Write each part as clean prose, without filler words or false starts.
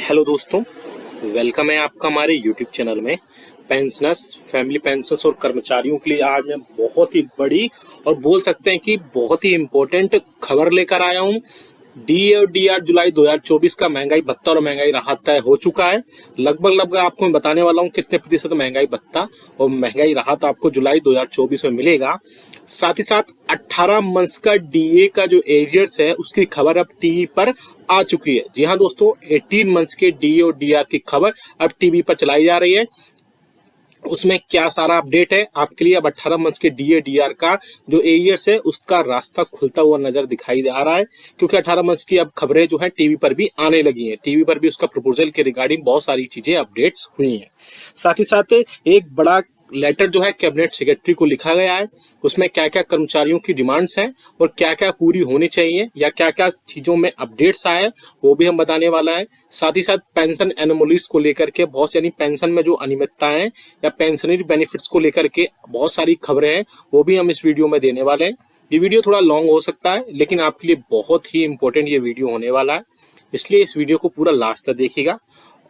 Hello दोस्तों, welcome है आपका हमारे यूट्यूब चैनल में। पेंशनर्स, फैमिली पेंशनर्स और कर्मचारियों के लिए आज मैं बहुत ही बड़ी और बोल सकते हैं कि बहुत ही इम्पोर्टेंट खबर लेकर आया हूँ। डी और डी आर जुलाई 2024 का महंगाई भत्ता और महंगाई राहत तय हो चुका है। लगभग आपको मैं बताने वाला हूँ कितने प्रतिशत महंगाई भत्ता और महंगाई राहत आपको जुलाई 2024 में मिलेगा। साथ ही साथ 18 मंथ्स का डीए का जो एरियर्स है उसकी खबर अब टीवी पर आ चुकी है। जी हाँ दोस्तों, 18 मंथ्स के डीए और डीआर की खबर अब टीवी पर चलाई जा रही है। उसमें क्या सारा अपडेट है आपके लिए। अब 18 मंथ्स के डीए डीआर का जो एरियर्स है उसका रास्ता खुलता हुआ नजर दिखाई आ रहा है, क्योंकि 18 मंथ्स की अब खबरें जो है टीवी पर भी आने लगी हैं। टीवी पर भी उसका प्रपोजल के रिगार्डिंग बहुत सारी चीजें अपडेट्स हुई हैं। साथ ही साथ एक बड़ा लेटर जो है कैबिनेट सेक्रेटरी को लिखा गया है। उसमें क्या क्या कर्मचारियों की डिमांड्स हैं और क्या क्या पूरी होनी चाहिए या क्या क्या चीजों में अपडेट्स आए वो भी हम बताने वाला है। साथ ही साथ पेंशन एनोमलीज को लेकर के बहुत, यानी पेंशन में जो अनियमितताएं या पेंशनरी बेनिफिट्स को लेकर के बहुत सारी खबरें हैं वो भी हम इस वीडियो में देने वाले हैं। ये वीडियो थोड़ा लॉन्ग हो सकता है लेकिन आपके लिए बहुत ही इंपॉर्टेंट ये वीडियो होने वाला है, इसलिए इस वीडियो को पूरा लास्ट तक देखिएगा।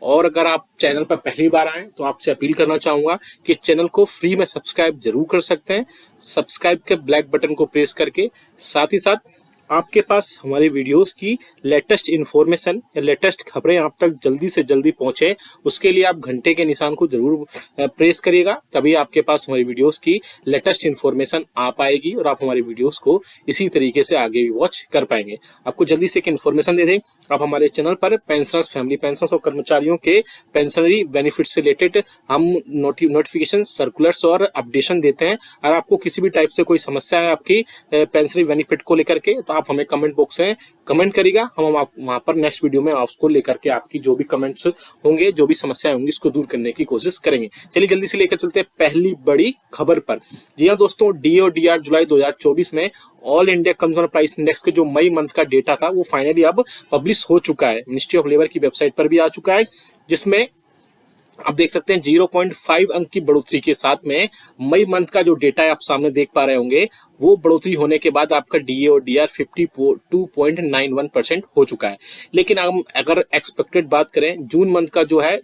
और अगर आप चैनल पर पहली बार आए तो आपसे अपील करना चाहूंगा कि चैनल को फ्री में सब्सक्राइब जरूर कर सकते हैं। सब्सक्राइब के ब्लैक बटन को प्रेस करके साथ ही साथ आपके पास हमारे वीडियोस की लेटेस्ट इन्फॉर्मेशन या लेटेस्ट खबरें आप तक जल्दी से जल्दी पहुंचे, उसके लिए आप घंटे के निशान को जरूर प्रेस करिएगा, तभी आपके पास हमारी वीडियोस की लेटेस्ट इन्फॉर्मेशन आ पाएगी और आप हमारी वीडियोस को इसी तरीके से आगे भी वॉच कर पाएंगे। आपको जल्दी से एक इन्फॉर्मेशन दे दें, आप हमारे चैनल पर पेंशनर्स, फैमिली पेंशनर्स और कर्मचारियों के पेंशनरी बेनिफिट से रिलेटेड हम नोटिफिकेशन, सर्कुलर्स और अपडेशन देते हैं। और आपको किसी भी टाइप से कोई समस्या है आपकी पेंशनरी बेनिफिट को लेकर के तो आप हमें कमेंट बॉक्स में कमेंट करिएगा, हम वहां पर नेक्स्ट वीडियो में उसको लेकर के आपकी जो भी कमेंट्स होंगे, जो भी समस्याएं होंगी, उसको दूर करने की कोशिश करेंगे। चलिए जल्दी से लेकर चलते हैं पहली बड़ी खबर पर। जी हाँ दोस्तों, डी और डी आर जुलाई 2024 में all India consumer price index के जो मई मंथ का डेटा था वो फाइनली अब पब्लिश हो चुका है। मिनिस्ट्री ऑफ लेबर की वेबसाइट पर भी आ चुका है, जिसमें आप देख सकते हैं 0.5 अंक की बढ़ोतरी के साथ में मई मंथ का जो डेटा है आप सामने देख पा रहे होंगे, वो बढ़ोतरी होने के बाद आपका डीए और डीआर 52.91% हो चुका है। लेकिन हम अगर एक्सपेक्टेड बात करें, जून मंथ का जो है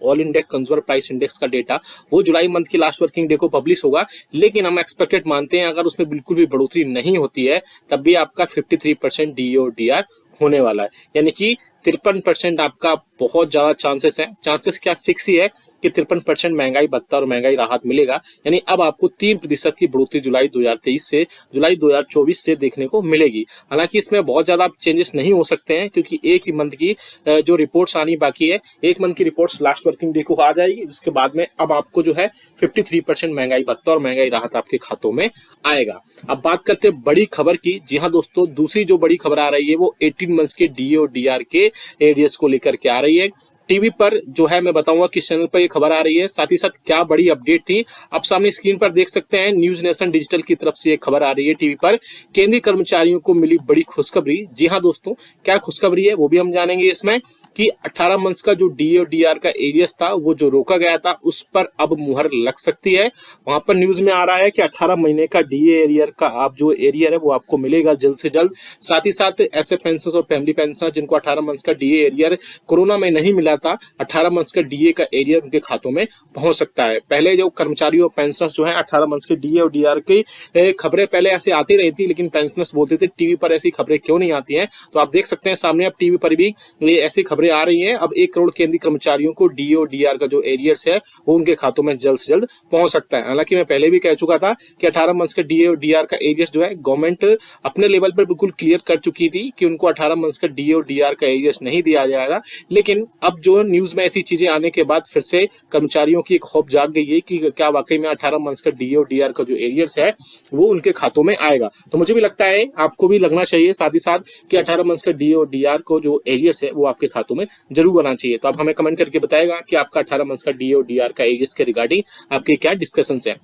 all India consumer price index का डेटा वो जुलाई मंथ की लास्ट वर्किंग डे को पब्लिश होगा, लेकिन हम एक्सपेक्टेड मानते हैं अगर उसमें बिल्कुल भी बढ़ोतरी नहीं होती है तब भी आपका 53% डीए और डीआर होने वाला है। यानी कि 53% आपका बहुत ज्यादा चांसेस है। चांसेस क्या फिक्स ही है कि 53% महंगाई भत्ता और महंगाई राहत मिलेगा। यानी अब आपको 3% की बढ़ोतरी जुलाई 2023 से जुलाई 2024 से देखने को मिलेगी। हालांकि इसमें बहुत ज्यादा चेंजेस नहीं हो सकते हैं, क्योंकि एक ही मंथ की जो रिपोर्ट्स आनी बाकी है, एक मंथ की रिपोर्ट्स लास्ट वर्किंग डे को आ जाएगी। उसके बाद में अब आपको जो है 53% महंगाई भत्ता और महंगाई राहत आपके खातों में आएगा। अब बात करते हैं बड़ी खबर की। जी हाँ दोस्तों, दूसरी जो बड़ी खबर आ रही है वो 18 मंथ्स के डीए और डीआर के एरियर्स को लेकर के आ रही है। टीवी पर जो है मैं बताऊंगा किस चैनल पर ये खबर आ रही है, साथ ही साथ क्या बड़ी अपडेट थी आप सामने स्क्रीन पर देख सकते हैं। न्यूज नेशन डिजिटल की तरफ से ये खबर आ रही है टीवी पर। केंद्रीय कर्मचारियों को मिली बड़ी खुशखबरी। जी हाँ दोस्तों, क्या खुशखबरी है वो भी हम जानेंगे इसमें, कि 18 मंथ्स का जो डीए और डीआर का एरियर्स था वो जो रोका गया था उस पर अब मुहर लग सकती है। वहां पर न्यूज में आ रहा है कि 18 महीने का डीए एरियर का आप जो एरियर है वो आपको मिलेगा जल्द से जल्द। साथ ही साथ ऐसे पेंशनर्स और फैमिली पेंशनर्स जिनको 18 मंथ्स का डीए एरियर कोरोना में नहीं मिला था, 18 मंथ्स का डीए का एरियर उनके खातों में पहुंच सकता है। पहले जो कर्मचारी और पेंशनर्स जो है 18 मंथ्स के डीए और डीआर की खबरें पहले ऐसे आती रही थी, लेकिन पेंशनर्स बोलते थे टीवी पर ऐसी खबरें क्यों नहीं आती हैं। तो आप देख सकते हैं सामने अब टीवी पर भी ये ऐसी खबरें आ रही हैं। अब 1 करोड़ केंद्रीय कर्मचारियों को डीए और डीआर का जो एरियर्स है वो उनके खातों में जल्द से जल्द पहुंच सकता है। हालांकि मैं पहले भी कह चुका था कि 18 मंथ्स के डीए और डीआर का एरियर्स जो है गवर्नमेंट अपने लेवल पर बिल्कुल क्लियर कर चुकी थी कि उनको 18 मंथ्स का डीए और डीआर का एरियर्स नहीं दिया जाएगा। लेकिन अब जो न्यूज में ऐसी चीजें आने के बाद फिर से कर्मचारियों की एक होप जाग गई है कि क्या वाकई में 18 मंथ्स का डीए और डीआर का जो एरियर्स है वो उनके खातों में आएगा। तो मुझे भी लगता है आपको भी लगना चाहिए साथ ही साथ कि 18 मंथ्स का डीए और डीआर को जो एरियर्स है वो आपके खातों में जरूर आना चाहिए। तो आप हमें कमेंट करके बताएगा कि आपका 18 मंथ्स का डीए और डीआर का एरियर्स के रिगार्डिंग आपके क्या डिस्कशंस है।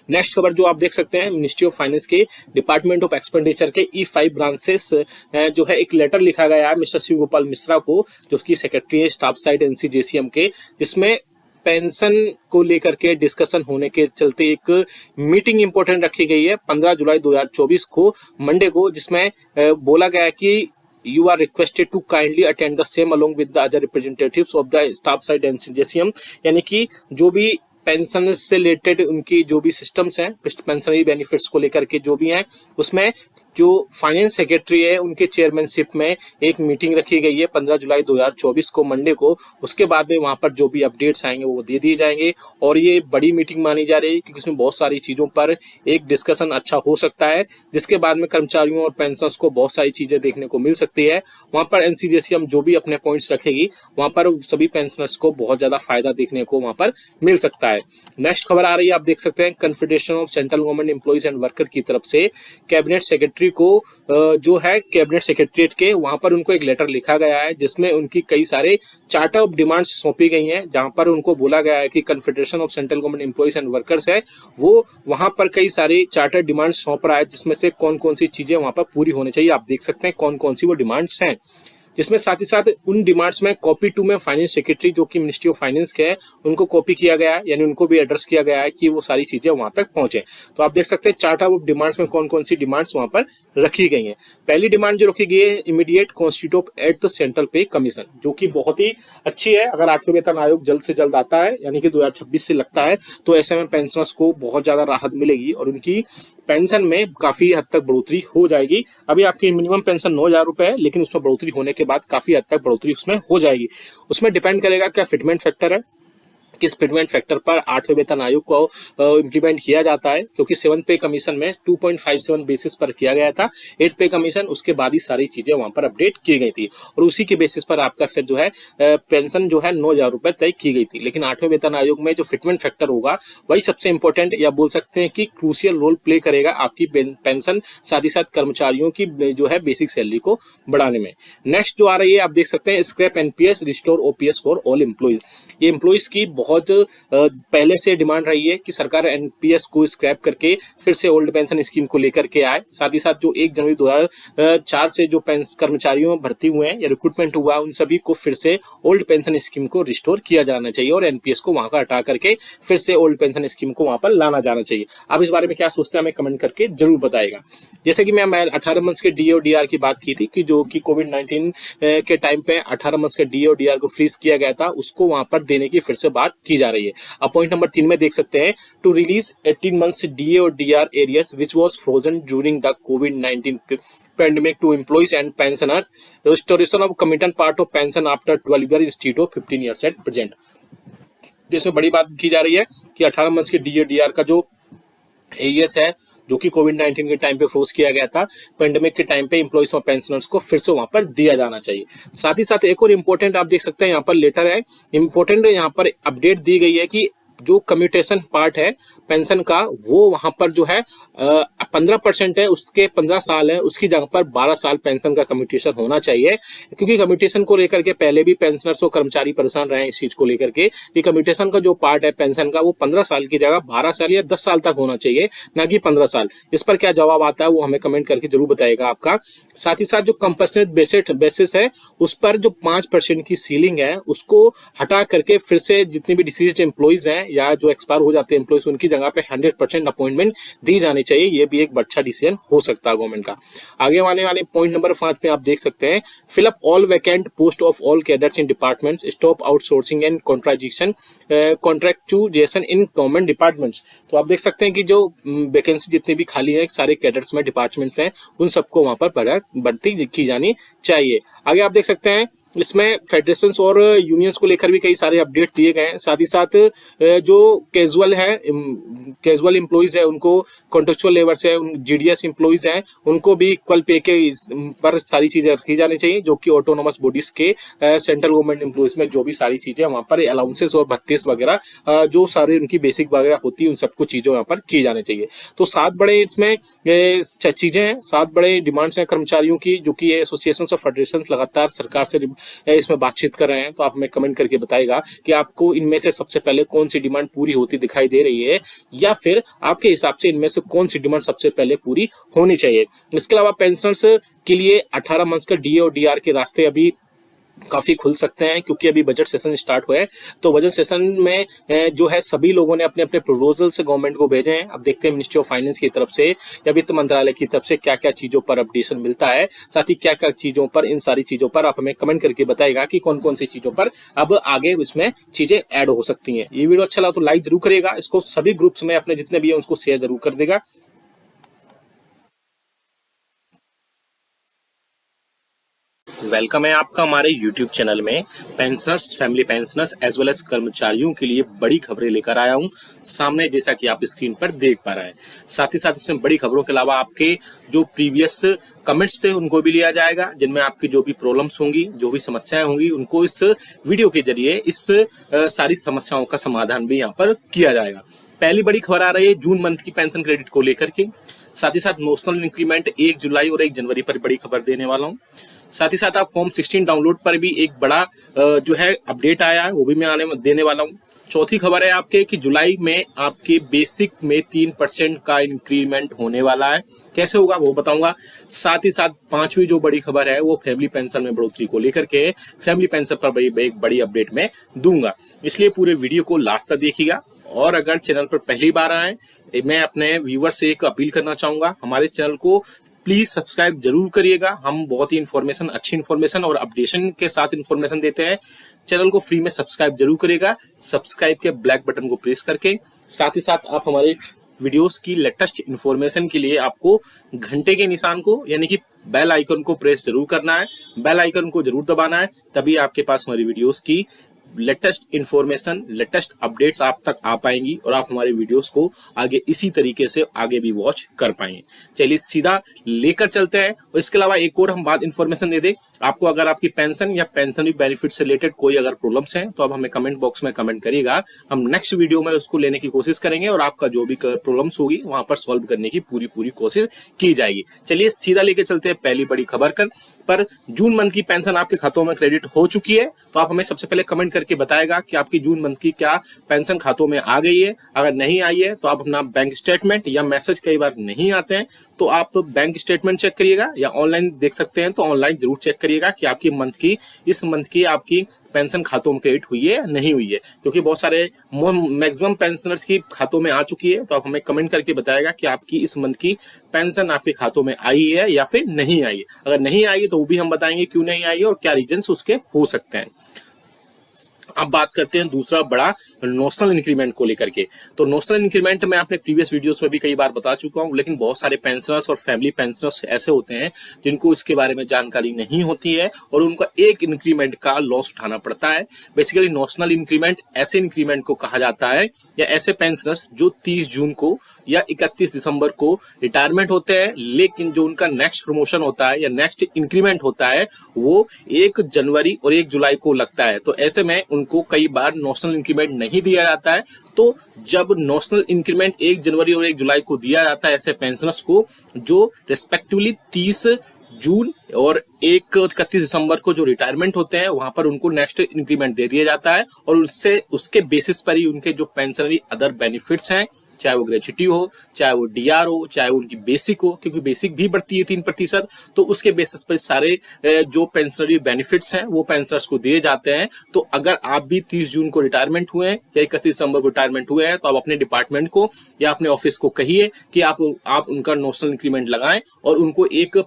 नेक्स्ट खबर जो आप देख सकते हैं, मिनिस्ट्री ऑफ फाइनेंस के डिपार्टमेंट ऑफ एक्सपेंडिचर के E5 ब्रांचेस जो है एक लेटर लिखा गया है मिस्टर शिव गोपाल मिश्रा को, जो उसकी सेक्रेटरी है स्टाफ साइड NCJCM के, जिसमें पेंशन को लेकर के डिस्कशन होने के चलते एक मीटिंग इंपॉर्टेंट रखी गई है 15 जुलाई 2024 को मंडे को, जिसमें बोला गया है कि you are requested to kindly attend the same along with the other representatives of the staff side NCJCM। यानी कि जो भी पेंशन से रिलेटेड उनकी जो भी सिस्टम्स हैं पेंशनरी बेनिफिट्स को लेकर के जो भी हैं, उसमें जो फाइनेंस सेक्रेटरी है उनके चेयरमैनशिप में एक मीटिंग रखी गई है 15 जुलाई 2024 को मंडे को। उसके बाद में वहां पर जो भी अपडेट्स आएंगे वो दे दिए जाएंगे और ये बड़ी मीटिंग मानी जा रही है क्योंकि इसमें बहुत सारी चीजों पर एक डिस्कशन अच्छा हो सकता है, जिसके बाद में कर्मचारियों और पेंशनर्स को बहुत सारी चीजें देखने को मिल सकती है। वहां पर एनसीजेसीएम जो भी अपने पॉइंट्स रखेगी वहां पर सभी पेंशनर्स को बहुत ज्यादा फायदा देखने को वहां पर मिल सकता है। नेक्स्ट खबर आ रही है, आप देख सकते हैं confederation of central government employees and worker की तरफ से कैबिनेट सेक्रेटरी को जो है कैबिनेट सेक्रेटरीट के वहां पर उनको एक लेटर लिखा गया है जिसमें उनकी कई सारे चार्टर ऑफ डिमांड्स सौंपी गई हैं, जहां पर उनको बोला गया है कि confederation of central government employees and workers है वो वहां पर कई सारे चार्टर डिमांड्स सौंप रहा है, जिसमें से कौन कौन सी चीजें वहां पर पूरी होनी चाहिए। आप देख सकते हैं कौन कौन सी वो डिमांड्स हैं, जिसमें साथ ही साथ उन डिमांड्स में कॉपी टू में फाइनेंस सेक्रेटरी जो कि मिनिस्ट्री ऑफ फाइनेंस के है उनको कॉपी किया गया है, यानी उनको भी एड्रेस किया गया है कि वो सारी चीजें वहां तक पहुंचे। तो आप देख सकते हैं चार्टर ऑफ डिमांड्स में कौन कौन सी डिमांड्स वहां पर रखी गई हैं। पहली डिमांड जो रखी गई है immediate constitute of at the central pay commission, जो कि बहुत ही अच्छी है। अगर 8वें वेतन आयोग जल्द से जल्द आता है यानी कि 2026 से लगता है तो ऐसे में पेंशनर्स को बहुत ज्यादा राहत मिलेगी और उनकी पेंशन में काफी हद तक बढ़ोतरी हो जाएगी। अभी आपकी मिनिमम पेंशन 9,000 रुपए है, लेकिन उसमें बढ़ोतरी होने के बाद काफी हद तक बढ़ोतरी उसमें हो जाएगी। उसमें डिपेंड करेगा क्या फिटमेंट फैक्टर है, किस फिटमेंट फैक्टर पर 8वें वेतन आयोग को इम्प्लीमेंट किया जाता है, क्योंकि 7th पे कमीशन में 2.57 बेसिस पर किया गया था, 8th पे कमीशन उसके बाद ही सारी चीजें वहां पर अपडेट की गई थी और उसी के बेसिस पर आपका फिर जो है पेंशन जो है 9,000 रुपए तय की गई थी। लेकिन 8वें वेतन आयोग में जो फिटमेंट फैक्टर होगा वही सबसे इंपॉर्टेंट या बोल सकते हैं कि क्रूशियल रोल प्ले करेगा आपकी पेंशन साथ ही साथ कर्मचारियों की जो है बेसिक सैलरी को बढ़ाने में। नेक्स्ट जो आ रही है आप देख सकते हैं scrap NPS restore OPS for all employees. ये एम्प्लॉइज की बहुत पहले से डिमांड रही है कि सरकार एनपीएस को स्क्रैप करके फिर से ओल्ड पेंशन स्कीम को लेकर के आए। साथ ही साथ जो 1 जनवरी 2004 से जो कर्मचारियों भर्ती हुए हैं या रिक्रूटमेंट हुआ उन सभी को फिर से ओल्ड पेंशन स्कीम को रिस्टोर किया जाना चाहिए और एनपीएस को वहां का हटा करके फिर से ओल्ड पेंशन स्कीम को वहां पर लाना जाना चाहिए। आप इस बारे में क्या सोचते हैं हमें कमेंट करके जरूर बताएगा। जैसे कि मैं 18 मंथ्स के डीए और डीआर की बात की थी कि जो कि कोविड-19 के टाइम पे 18 मंथ्स के डीए और डीआर को फ्रीज किया गया था, उसको वहां पर देने की फिर से बात की जा रही है। अब पॉइंट नंबर 3 में देख सकते हैं टू रिलीज 18 मंथ्स डीए और DR arrears which was frozen during the कोविड-19 pandemic to employees and pensioners, restoration of committed part of pension after 12 years instead of 15 years at present। जिसमें बड़ी बात की जा रही है कि 18 मंथ्स के डीए डीआर का जो एरियर्स है जो कि कोविड-19 के टाइम पे फ्रोज किया गया था, पेंडेमिक के टाइम पे एम्प्लॉइज और पेंशनर्स को फिर से वहां पर दिया जाना चाहिए। साथ ही साथ एक और इम्पोर्टेंट आप देख सकते हैं यहाँ पर लेटर है इम्पोर्टेंट, यहाँ पर अपडेट दी गई है कि जो कम्यूटेशन पार्ट है पेंशन का वो वहां पर जो है 15% है, उसके 15 साल है, उसकी जगह पर 12 साल पेंशन का कम्यूटेशन होना चाहिए। क्योंकि कम्यूटेशन को लेकर के पहले भी पेंशनर्स और कर्मचारी परेशान रहे हैं इस चीज को लेकर के कि कम्यूटेशन का जो पार्ट है पेंशन का वो 15 साल की जगह 12 साल या 10 साल तक होना चाहिए, ना कि 15 साल। इस पर क्या जवाब आता है वो हमें कमेंट करके जरूर बताएगा आपका। साथ ही साथ जो कंपनसेट बेसिस है उस पर जो 5% की सीलिंग है उसको हटा करके फिर से जितने भी डिसीज्ड एम्प्लॉइज हैं या जो एक्सपायर हो जाते हैं एम्प्लॉइज उनकी जगह पे 100% अपॉइंटमेंट दी जानी चाहिए। ये भी एक अच्छा डिसीजन हो सकता है गवर्नमेंट का। आगे वाले पॉइंट नंबर 5 पे आप देख सकते हैं fill up all vacant post of all cadres in departments, stop outsourcing and contractualisation in government departments. तो आप देख सकते हैं कि जो वैकेंसी जितनी भी खाली है सारे कैडर्स में डिपार्टमेंट्स में उन सबको वहां पर भर्ती की जानी चाहिए। आगे आप देख सकते हैं इसमें फेडरेशंस और यूनियंस को लेकर भी कई सारे अपडेट दिए गए हैं। साथ ही साथ जो कैजुअल एम्प्लॉइज है उनको, कॉन्ट्रेक्चुअल लेबर्स है, जीडीएस एम्प्लॉइज हैं उनको भी इक्वल पे के पर सारी चीजें रखी जानी चाहिए, जो कि ऑटोनोमस बॉडीज के सेंट्रल गवर्नमेंट एम्प्लॉइज में जो भी सारी चीजें वहां पर अलाउंसेस और भत्तेस वगैरह जो सारे उनकी बेसिक वगैरह होती है उन सबको चीजें वहां पर की जानी चाहिए। तो 7 बड़े इसमें चीजें हैं, 7 बड़े डिमांड्स हैं कर्मचारियों की, जो कि एसोसिएशन और फेडरेशन लगातार सरकार से इसमें बातचीत कर रहे हैं। तो आप हमें कमेंट करके बताएगा कि आपको इनमें से सबसे पहले कौन सी डिमांड पूरी होती दिखाई दे रही है, या फिर आपके हिसाब से इनमें से कौन सी डिमांड सबसे पहले पूरी होनी चाहिए। इसके अलावा पेंशनर्स के लिए 18 मंथ्स का डीए और डीआर के रास्ते अभी काफी खुल सकते हैं, क्योंकि अभी बजट सेशन स्टार्ट हुआ है। तो बजट सेशन में जो है सभी लोगों ने अपने अपने प्रपोजल से गवर्नमेंट को भेजे हैं। अब देखते हैं मिनिस्ट्री ऑफ फाइनेंस की तरफ से या वित्त मंत्रालय की तरफ से क्या क्या चीजों पर अपडेशन मिलता है, साथ ही क्या क्या चीजों पर, इन सारी चीजों पर आप हमें कमेंट करके बताएगा कि कौन कौन सी चीजों पर अब आगे इसमें चीजें ऐड हो सकती हैं। ये वीडियो अच्छा लगा तो लाइक जरूर करिएगा, इसको सभी ग्रुप्स में अपने जितने भी है उसको शेयर जरूर कर देगा। वेलकम है आपका हमारे YouTube चैनल में। Pensioners, family pensioners as well as कर्मचारियों के लिए बड़ी खबरें लेकर आया हूं सामने, जैसा कि आप स्क्रीन पर देख पा रहे हैं। साथ ही साथ इसमें बड़ी खबरों के अलावा आपके जो प्रीवियस कमेंट्स थे उनको भी लिया जाएगा, जिनमें आपकी जो भी प्रॉब्लम्स होंगी, जो भी समस्याएं होंगी, उनको इस वीडियो के जरिए इस सारी समस्याओं का समाधान भी यहाँ पर किया जाएगा। पहली बड़ी खबर आ रही है जून मंथ की पेंशन क्रेडिट को लेकर के। साथ ही साथ नोशनल इंक्रीमेंट 1 जुलाई और 1 जनवरी पर बड़ी खबर देने वाला हूँ। साथ ही साथ आप फॉर्म 16 डाउनलोड पर भी एक बड़ा जो है अपडेट आया है, वो भी मैं देने वाला हूँ। चौथी खबर है आपके कि जुलाई में आपके बेसिक में 3% का इंक्रीमेंट होने वाला है। कैसे होगा वो बताऊंगा। साथ ही साथ पांचवी जो बड़ी खबर है वो फैमिली पेंशन में बढ़ोतरी को लेकर के, फैमिली पेंशन पर एक बड़ी अपडेट मैं दूंगा, इसलिए पूरे वीडियो को लास्ट तक देखिएगा। और अगर चैनल पर पहली बार आए, मैं अपने व्यूवर से एक अपील करना चाहूंगा, हमारे चैनल को प्लीज सब्सक्राइब जरूर करिएगा। हम बहुत ही इन्फॉर्मेशन, अच्छी इन्फॉर्मेशन और अपडेशन के साथ इन्फॉर्मेशन देते हैं। चैनल को फ्री में सब्सक्राइब जरूर करिएगा, सब्सक्राइब के ब्लैक बटन को प्रेस करके। साथ ही साथ आप हमारे वीडियोस की लेटेस्ट इन्फॉर्मेशन के लिए आपको घंटे के निशान को यानी कि बेल आइकन को प्रेस जरूर करना है, बेल आइकन को जरूर दबाना है, तभी आपके पास हमारी वीडियोस की लेटेस्ट इन्फॉर्मेशन, लेटेस्ट अपडेट्स आप तक आ पाएंगी और आप हमारे वीडियोस को आगे इसी तरीके से आगे भी वॉच कर पाएंगे। चलिए सीधा लेकर चलते हैं। और इसके अलावा एक और हम बात इन्फॉर्मेशन दे दें आपको, अगर आपकी पेंशन या पेंशन बेनिफिट से रिलेटेड कोई अगर प्रॉब्लम्स हैं तो आप हमें कमेंट बॉक्स में कमेंट करिएगा, हम नेक्स्ट वीडियो में उसको लेने की कोशिश करेंगे और आपका जो भी प्रॉब्लम्स होगी वहां पर सॉल्व करने की पूरी कोशिश की जाएगी। चलिए सीधा लेकर चलते हैं पहली बड़ी खबर पर। जून मंथ की पेंशन आपके खातों में क्रेडिट हो चुकी है, तो आप हमें सबसे पहले कमेंट करके बताएगा कि आपकी जून मंथ की क्या पेंशन खातों में आ गई है। अगर नहीं आई है तो आप अपना बैंक स्टेटमेंट, या मैसेज कई बार नहीं आते हैं तो आप बैंक स्टेटमेंट चेक करिएगा, या ऑनलाइन देख सकते हैं तो ऑनलाइन जरूर चेक करिएगा कि आपकी इस मंथ की आपकी पेंशन खातों में क्रेडिट हुई है या नहीं हुई है, क्योंकि बहुत सारे मैक्सिमम पेंशनर्स की खातों में आ चुकी है। तो आप हमें कमेंट करके बताएगा कि आपकी इस मंथ की पेंशन आपके खातों में आई है या फिर नहीं आई है। अगर नहीं आई है तो वो भी हम बताएंगे क्यों नहीं आई है और क्या रीजंस उसके हो सकते हैं। अब बात करते हैं दूसरा बड़ा नोशनल इंक्रीमेंट को लेकर के। तो नोशनल इंक्रीमेंट मैं अपने प्रीवियस वीडियोस में भी कई बार बता चुका हूं, लेकिन बहुत सारे पेंशनर्स और फैमिली पेंशनर्स ऐसे होते हैं जिनको इसके बारे में जानकारी नहीं होती है और उनका एक इंक्रीमेंट का लॉस उठाना पड़ता है। बेसिकली नोशनल इंक्रीमेंट ऐसे इंक्रीमेंट को कहा जाता है, या ऐसे पेंशनर्स जो 30 जून को या 31 दिसंबर को रिटायरमेंट होते हैं, लेकिन जो उनका नेक्स्ट प्रमोशन होता है या नेक्स्ट इंक्रीमेंट होता है वो 1 जनवरी और 1 जुलाई को लगता है। तो ऐसे में उनको कई बार नोशनल इंक्रीमेंट नहीं दिया जाता है। तो जब नोशनल इंक्रीमेंट 1 जनवरी और 1 जुलाई को दिया जाता है ऐसे पेंशनर्स को, जो रिस्पेक्टिवली 30 जून और 31 दिसंबर को जो रिटायरमेंट होते हैं वहां पर उनको नेक्स्ट इंक्रीमेंट दे दिया जाता है, और उसके बेसिस पर ही उनके जो पेंशनरी अदर बेनिफिट्स हैं, चाहे वो ग्रेच्युटी हो, चाहे वो डीआर हो, चाहे उनकी बेसिक हो, क्योंकि बेसिक भी बढ़ती है 3%, तो उसके बेसिस पर सारे जो पेंशनरी बेनिफिट्स हैं वो पेंशनर्स को दिए जाते हैं। तो अगर आप भी 30 जून को रिटायरमेंट हुए हैं या 31 दिसंबर को रिटायरमेंट हुए हैं तो आप अपने डिपार्टमेंट को या अपने ऑफिस को कहिए कि आप उनका नोशनल इंक्रीमेंट लगाएं और उनको एक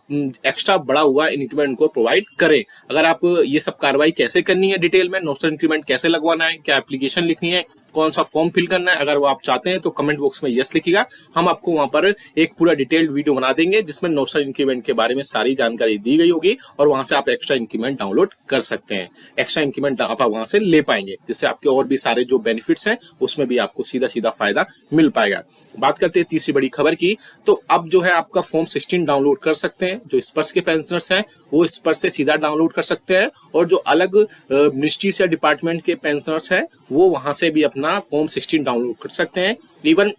एक्स्ट्रा बड़ा हुआ इंक्रीमेंट को प्रोवाइड करें। अगर आप ये सब कार्रवाई कैसे करनी है, डिटेल में नोशनल इंक्रीमेंट कैसे लगवाना है, क्या एप्लीकेशन लिखनी है, कौन सा फॉर्म फिल करना है, अगर वो आप चाहते हैं तो कमेंट बॉक्स में यस लिखिएगा। हम आपको वहां पर एक पूरा डिटेल्ड वीडियो बना देंगे जिसमें नोशनल इंक्रीमेंट के बारे में सारी जानकारी दी गई होगी, और वहां से आप एक्स्ट्रा इंक्रीमेंट डाउनलोड कर सकते हैं। एक्स्ट्रा इंक्रीमेंट आप वहां से ले पाएंगे, जिससे आपके और भी सारे जो बेनिफिट्स हैं उसमें भी आपको सीधा सीधा फायदा मिल पाएगा। बात करते हैं तीसरी बड़ी खबर की। तो अब जो है आपका फॉर्म 16 डाउनलोड कर सकते हैं। जो स्पर्श के पेंशनर्स हैं वो स्पर्श से सीधा डाउनलोड कर सकते हैं, और जो अलग मिनिस्ट्री से डिपार्टमेंट के पेंशनर्स हैं वो वहां से भी अपना फॉर्म 16 डाउनलोड कर सकते हैं। इवन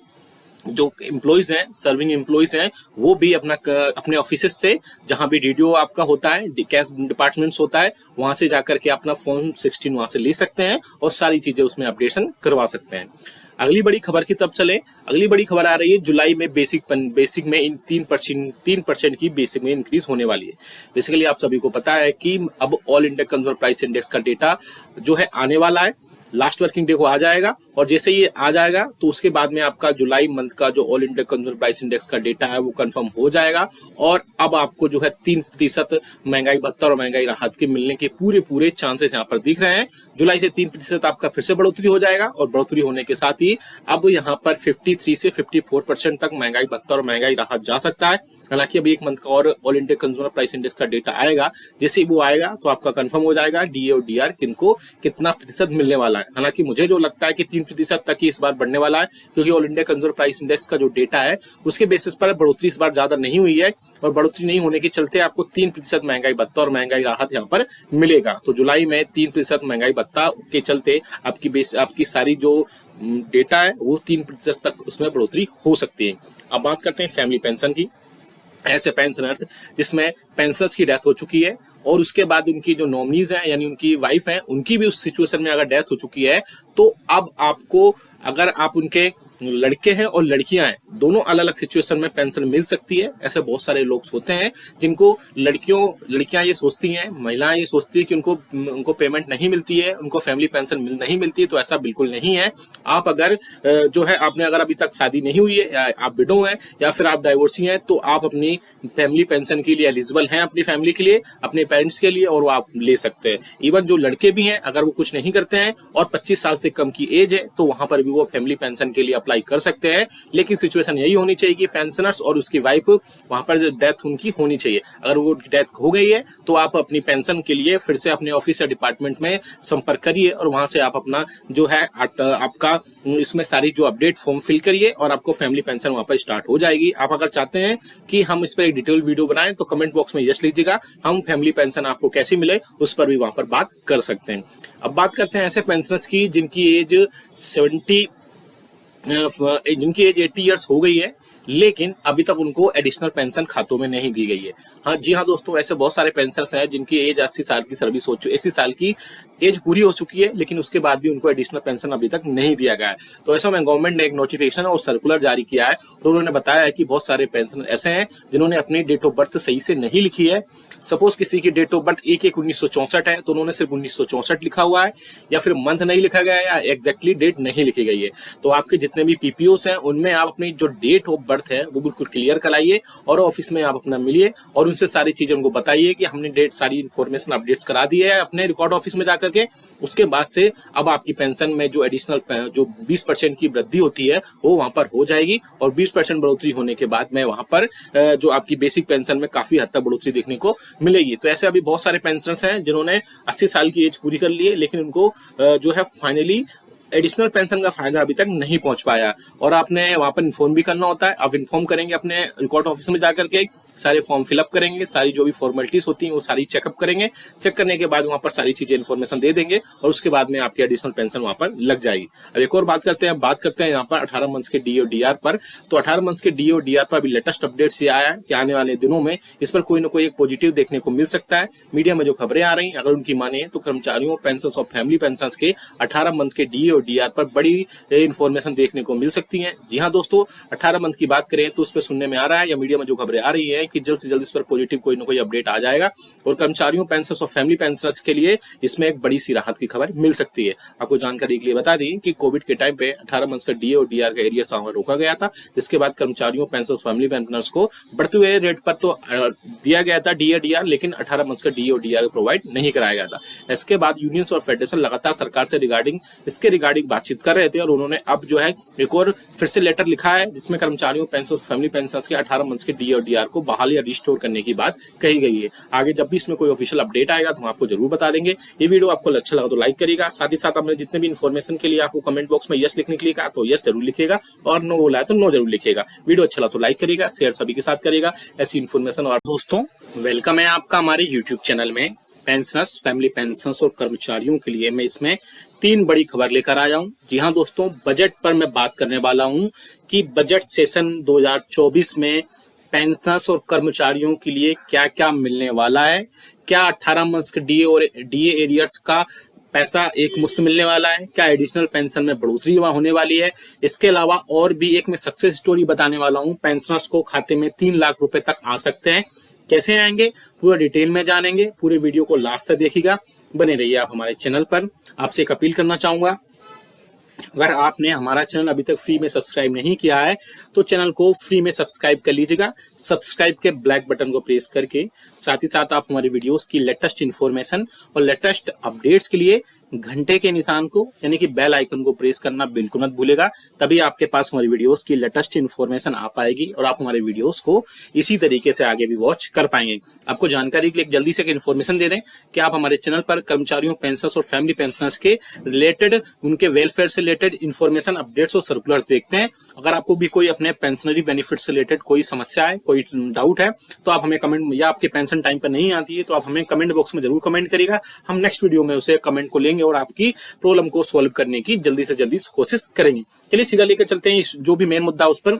जो एम्प्लॉइज हैं, सर्विंग एम्प्लॉइज हैं, वो भी अपने ऑफिस से, जहां भी डीडीओ आपका होता है, कैश डिपार्टमेंट्स होता है, वहां से जाकर के अपना फॉर्म 16 वहां से ले सकते हैं और सारी चीजें उसमें अपडेशन करवा सकते हैं। अगली बड़ी खबर की तब चले। अगली बड़ी खबर आ रही है जुलाई में बेसिक में इन 3% की बेसिक में इंक्रीज होने वाली है। बेसिकली आप सभी को पता है कि अब all India consumer price index का डेटा जो है आने वाला है, लास्ट वर्किंग डे को आ जाएगा, और जैसे ही आ जाएगा तो उसके बाद में आपका जुलाई मंथ का जो all India consumer price index का डेटा है वो कंफर्म हो जाएगा। और अब आपको जो है 3% महंगाई भत्ता और महंगाई राहत के मिलने के पूरे चांसेस यहाँ पर दिख रहे हैं। जुलाई से 3% आपका फिर से बढ़ोतरी हो जाएगा, और बढ़ोतरी होने के साथ ही अब यहाँ पर 53 से 54% तक महंगाई भत्ता और महंगाई राहत जा सकता है। हालांकि अभी एक मंथ का और all India consumer price index का डेटा आएगा, जैसे ही वो आएगा तो आपका कंफर्म हो जाएगा डीए और डीआर किनको कितना प्रतिशत मिलने वाला है। हालांकि मुझे जो लगता है कि 3% तक ही इस बार बढ़ने वाला है, क्योंकि all India consumer price index का जो डेटा है उसके बेसिस पर बढ़ोतरी इस बार ज्यादा नहीं हुई है, और बढ़ोतरी नहीं होने के चलते आपको 3% महंगाई भत्ता और महंगाई राहत यहाँ पर मिलेगा। तो जुलाई में 3% महंगाई भत्ता के चलते आपकी सारी जो डेटा है वो 3% तक उसमें बढ़ोतरी हो सकती है। अब बात करते हैं फैमिली पेंशन की। ऐसे पेंशनर्स जिसमें पेंशनर्स की डेथ हो चुकी है और उसके बाद उनकी जो नॉमिनीज हैं यानी उनकी वाइफ हैं, उनकी भी उस सिचुएशन में अगर डेथ हो चुकी है, तो अब आपको अगर आप उनके लड़के हैं और लड़कियां हैं, दोनों अलग अलग सिचुएशन में पेंशन मिल सकती है। ऐसे बहुत सारे लोग होते हैं जिनको लड़कियां ये सोचती हैं, महिलाएं ये सोचती है कि उनको पेमेंट नहीं मिलती है, उनको फैमिली पेंशन नहीं मिलती है। तो ऐसा बिल्कुल नहीं है। आप अगर जो है आपने अगर अभी तक शादी नहीं हुई है, या आप विडो हैं, या फिर आप डाइवोर्सी हैं, तो आप अपनी फैमिली पेंशन के लिए एलिजिबल हैं, अपनी फैमिली के लिए, अपने पेरेंट्स के लिए, और वो आप ले सकते हैं। इवन जो लड़के भी हैं, अगर वो कुछ नहीं करते हैं और 25 साल से कम की एज है, तो वहां पर भी वो फैमिली पेंशन के लिए अप्लाई कर सकते हैं। लेकिन सिचुएशन यही होनी चाहिए कि पेंशनर्स और उसकी वाइफ वहां पर जो डेथ उनकी होनी चाहिए। अगर वो डेथ हो गई है तो आप अपनी पेंशन के लिए फिर से अपने ऑफिस या डिपार्टमेंट में संपर्क करिए, और वहां से आप अपना जो है आपका इसमें सारी जो अपडेट फॉर्म फिल करिए, और आपको फैमिली पेंशन वहां पर स्टार्ट हो जाएगी। आप अगर चाहते हैं कि हम इस पर एक डिटेल वीडियो बनाएं तो कमेंट बॉक्स में यस लीजिएगा। हम फैमिली पेंशन आपको कैसी मिले उस पर भी वहां पर बात कर सकते हैं। अब बात करते हैं ऐसे पेंशनर्स की जिनकी एज 80 ईयर्स हो गई है, लेकिन अभी तक उनको एडिशनल पेंशन खातों में नहीं दी गई है। हाँ जी हाँ दोस्तों, ऐसे बहुत सारे पेंशनर्स हैं जिनकी एज 80 साल की सर्विस हो चुकी, 80 साल की एज पूरी हो चुकी है, लेकिन उसके बाद भी उनको एडिशनल पेंशन अभी तक नहीं दिया गया है। तो ऐसा में गवर्नमेंट ने एक नोटिफिकेशन और सर्कुलर जारी किया है, और उन्होंने बताया है कि बहुत सारे पेंशनर ऐसे हैं जिन्होंने अपनी डेट ऑफ बर्थ सही से नहीं लिखी है। सपोज किसी की डेट ऑफ बर्थ 1/1/1964 है, तो उन्होंने सिर्फ 1964 लिखा हुआ है, या फिर मंथ नहीं लिखा गया है, या एग्जैक्टली डेट नहीं लिखी गई है। तो आपके जितने भी पीपीओस हैं उनमें आप अपनी जो डेट ऑफ बर्थ है वो बिल्कुल क्लियर कराइए, और ऑफिस में आप अपना मिलिए और उनसे सारी चीजें उनको बताइए कि हमने डेट सारी इन्फॉर्मेशन अपडेट्स करा दी है अपने रिकॉर्ड ऑफिस में जाकर के। उसके बाद से अब आपकी पेंशन में जो एडिशनल जो 20% की वृद्धि होती है वो वहां पर हो जाएगी, और 20% बढ़ोतरी होने के बाद में वहां पर जो आपकी बेसिक पेंशन में काफी हद तक बढ़ोतरी देखने को मिलेगी। तो ऐसे अभी बहुत सारे पेंशनर्स हैं जिन्होंने 80 साल की एज पूरी कर ली है, लेकिन उनको जो है फाइनली एडिशनल पेंशन का फायदा अभी तक नहीं पहुंच पाया, और आपने वहां पर इन्फॉर्म भी करना होता है। आप इन्फॉर्म करेंगे अपने रिकॉर्ड ऑफिस में जाकर के, सारे फॉर्म फिलअप करेंगे, सारी जो भी फॉर्मेलिटीज होती हैं वो सारी चेकअप करेंगे। चेक करने के बाद वहां पर सारी चीजें इन्फॉर्मेशन दे देंगे, और उसके बाद में आपकी एडिशनल पेंशन वहां पर लग जाएगी। अब एक और बात करते हैं यहाँ पर 18 मंथ्स के डी और डीआर पर। तो 18 मंथ्स के डी और डीआर पर अभी लेटेस्ट अपडेट्स ये आया है कि आने वाले दिनों में इस पर कोई ना कोई एक पॉजिटिव देखने को मिल सकता है। मीडिया में जो खबरें आ रही हैं अगर उनकी माने तो कर्मचारियों पेंशन और फैमिली पेंशन के 18 मंथ के डी और डीआर पर बड़ी इन्फॉर्मेशन देखने को मिल सकती हैं। जी हाँ दोस्तों, 18 मंथ की बात करें तो उस पर सुनने में आ रहा है या मीडिया में जो खबरें आ रही हैं कि जल्द से जल्द इस पर पॉजिटिव कोई ना कोई अपडेट आ जाएगा, और कर्मचारियों पेंशनर्स और फैमिली पेंशनर्स के लिए इसमें एक बड़ी सी राहत की खबर मिल सकती है। आपको जानकारी के लिए बता दी कि कोविड के टाइम पे 18 मंथ का डीए और डीआर का एरिया सामने रोका गया था, जिसके बाद कर्मचारियों पेंशनर्स फैमिली पेंशनर्स को बढ़ते हुए रेट पर तो दिया गया था डीए डीआर, लेकिन 18 मंथ का डीए और डीआर प्रोवाइड नहीं कराया गया था। इसके बाद यूनियंस और फेडरेशन लगातार सरकार से रिगार्डिंग बातचीत कर रहे थे, और उन्होंने अब जो है एक और फिर से लेटर लिखा है जिसमें कर्मचारियों पेंशन फैमिली पेंशनर्स के 18 मंथ्स के डी और डीआर को बहाल या रिस्टोर करने की बात कही गई है। आगे जब भी इसमें कोई ऑफिशियल अपडेट आएगा तो हम आपको जरूर बता देंगे। ये वीडियो आपको अच्छा लगा तो लाइक करिएगा, साथ ही साथ आपने जितने भी इन्फॉर्मेशन के लिए आपको कमेंट बॉक्स में यस लिखने के लिए कहा तो यस जरूर लिखिएगा, और नो बोला है तो नो जरूर लिखिएगा। वीडियो अच्छा लगा तो लाइक करिएगा, शेयर सभी के साथ करिएगा ऐसी इन्फॉर्मेशन। और दोस्तों, वेलकम है आपका हमारे यूट्यूब चैनल में। पेंशनर्स, फैमिली पेंशनर्स और कर्मचारियों के लिए मैं इसमें 3 बड़ी खबर लेकर आया हूं। जी हाँ दोस्तों, बजट पर मैं बात करने वाला हूं कि बजट सेशन 2024 में पेंशनर्स और कर्मचारियों के लिए क्या क्या मिलने वाला है। क्या 18 मंथ्स के डीए और डीए एरियर्स का पैसा एक मुश्त मिलने वाला है, क्या एडिशनल पेंशन में बढ़ोतरी होने वाली है। इसके अलावा और भी एक मैं सक्सेस स्टोरी बताने वाला हूं, पेंशनर्स को खाते में 3 लाख रुपए तक आ सकते हैं। कैसे आएंगे पूरा डिटेल में जानेंगे, पूरे वीडियो को लास्ट तक देखिएगा, बने रहिए आप हमारे चैनल पर। आपसे एक अपील करना चाहूंगा, अगर आपने हमारा चैनल अभी तक फ्री में सब्सक्राइब नहीं किया है तो चैनल को फ्री में सब्सक्राइब कर लीजिएगा। सब्सक्राइब के ब्लैक बटन को प्रेस करके साथ ही साथ आप हमारे वीडियोस की लेटेस्ट इन्फॉर्मेशन और लेटेस्ट अपडेट्स के लिए घंटे के निशान को यानी कि बेल आइकन को प्रेस करना बिल्कुल मत भूलेगा, तभी आपके पास हमारी वीडियोस की लेटेस्ट इन्फॉर्मेशन आ पाएगी और आप हमारे वीडियोस को इसी तरीके से आगे भी वॉच कर पाएंगे। आपको जानकारी के लिए जल्दी से एक इन्फॉर्मेशन दे दें कि आप हमारे चैनल पर कर्मचारियों, पेंशनर्स और फैमिली पेंशनर्स के रिलेटेड, उनके वेलफेयर से रिलेटेड इन्फॉर्मेशन, अपडेट्स और सर्कुलर देखते हैं। अगर आपको भी कोई अपने पेंशनरी बेनिफिट से रिलेटेड कोई समस्या है, कोई डाउट है, तो आप हमें कमेंट, या आपके पेंशन टाइम पर नहीं आती है तो आप हमें कमेंट बॉक्स में जरूर कमेंट करिएगा। हम नेक्स्ट वीडियो में उसे कमेंट को लेंगे और आपकी प्रॉब्लम को सॉल्व करने की जल्दी से जल्दी कोशिश करेंगे। चलिए सीधा लेकर चलते हैं जो भी मेन मुद्दा उस पर।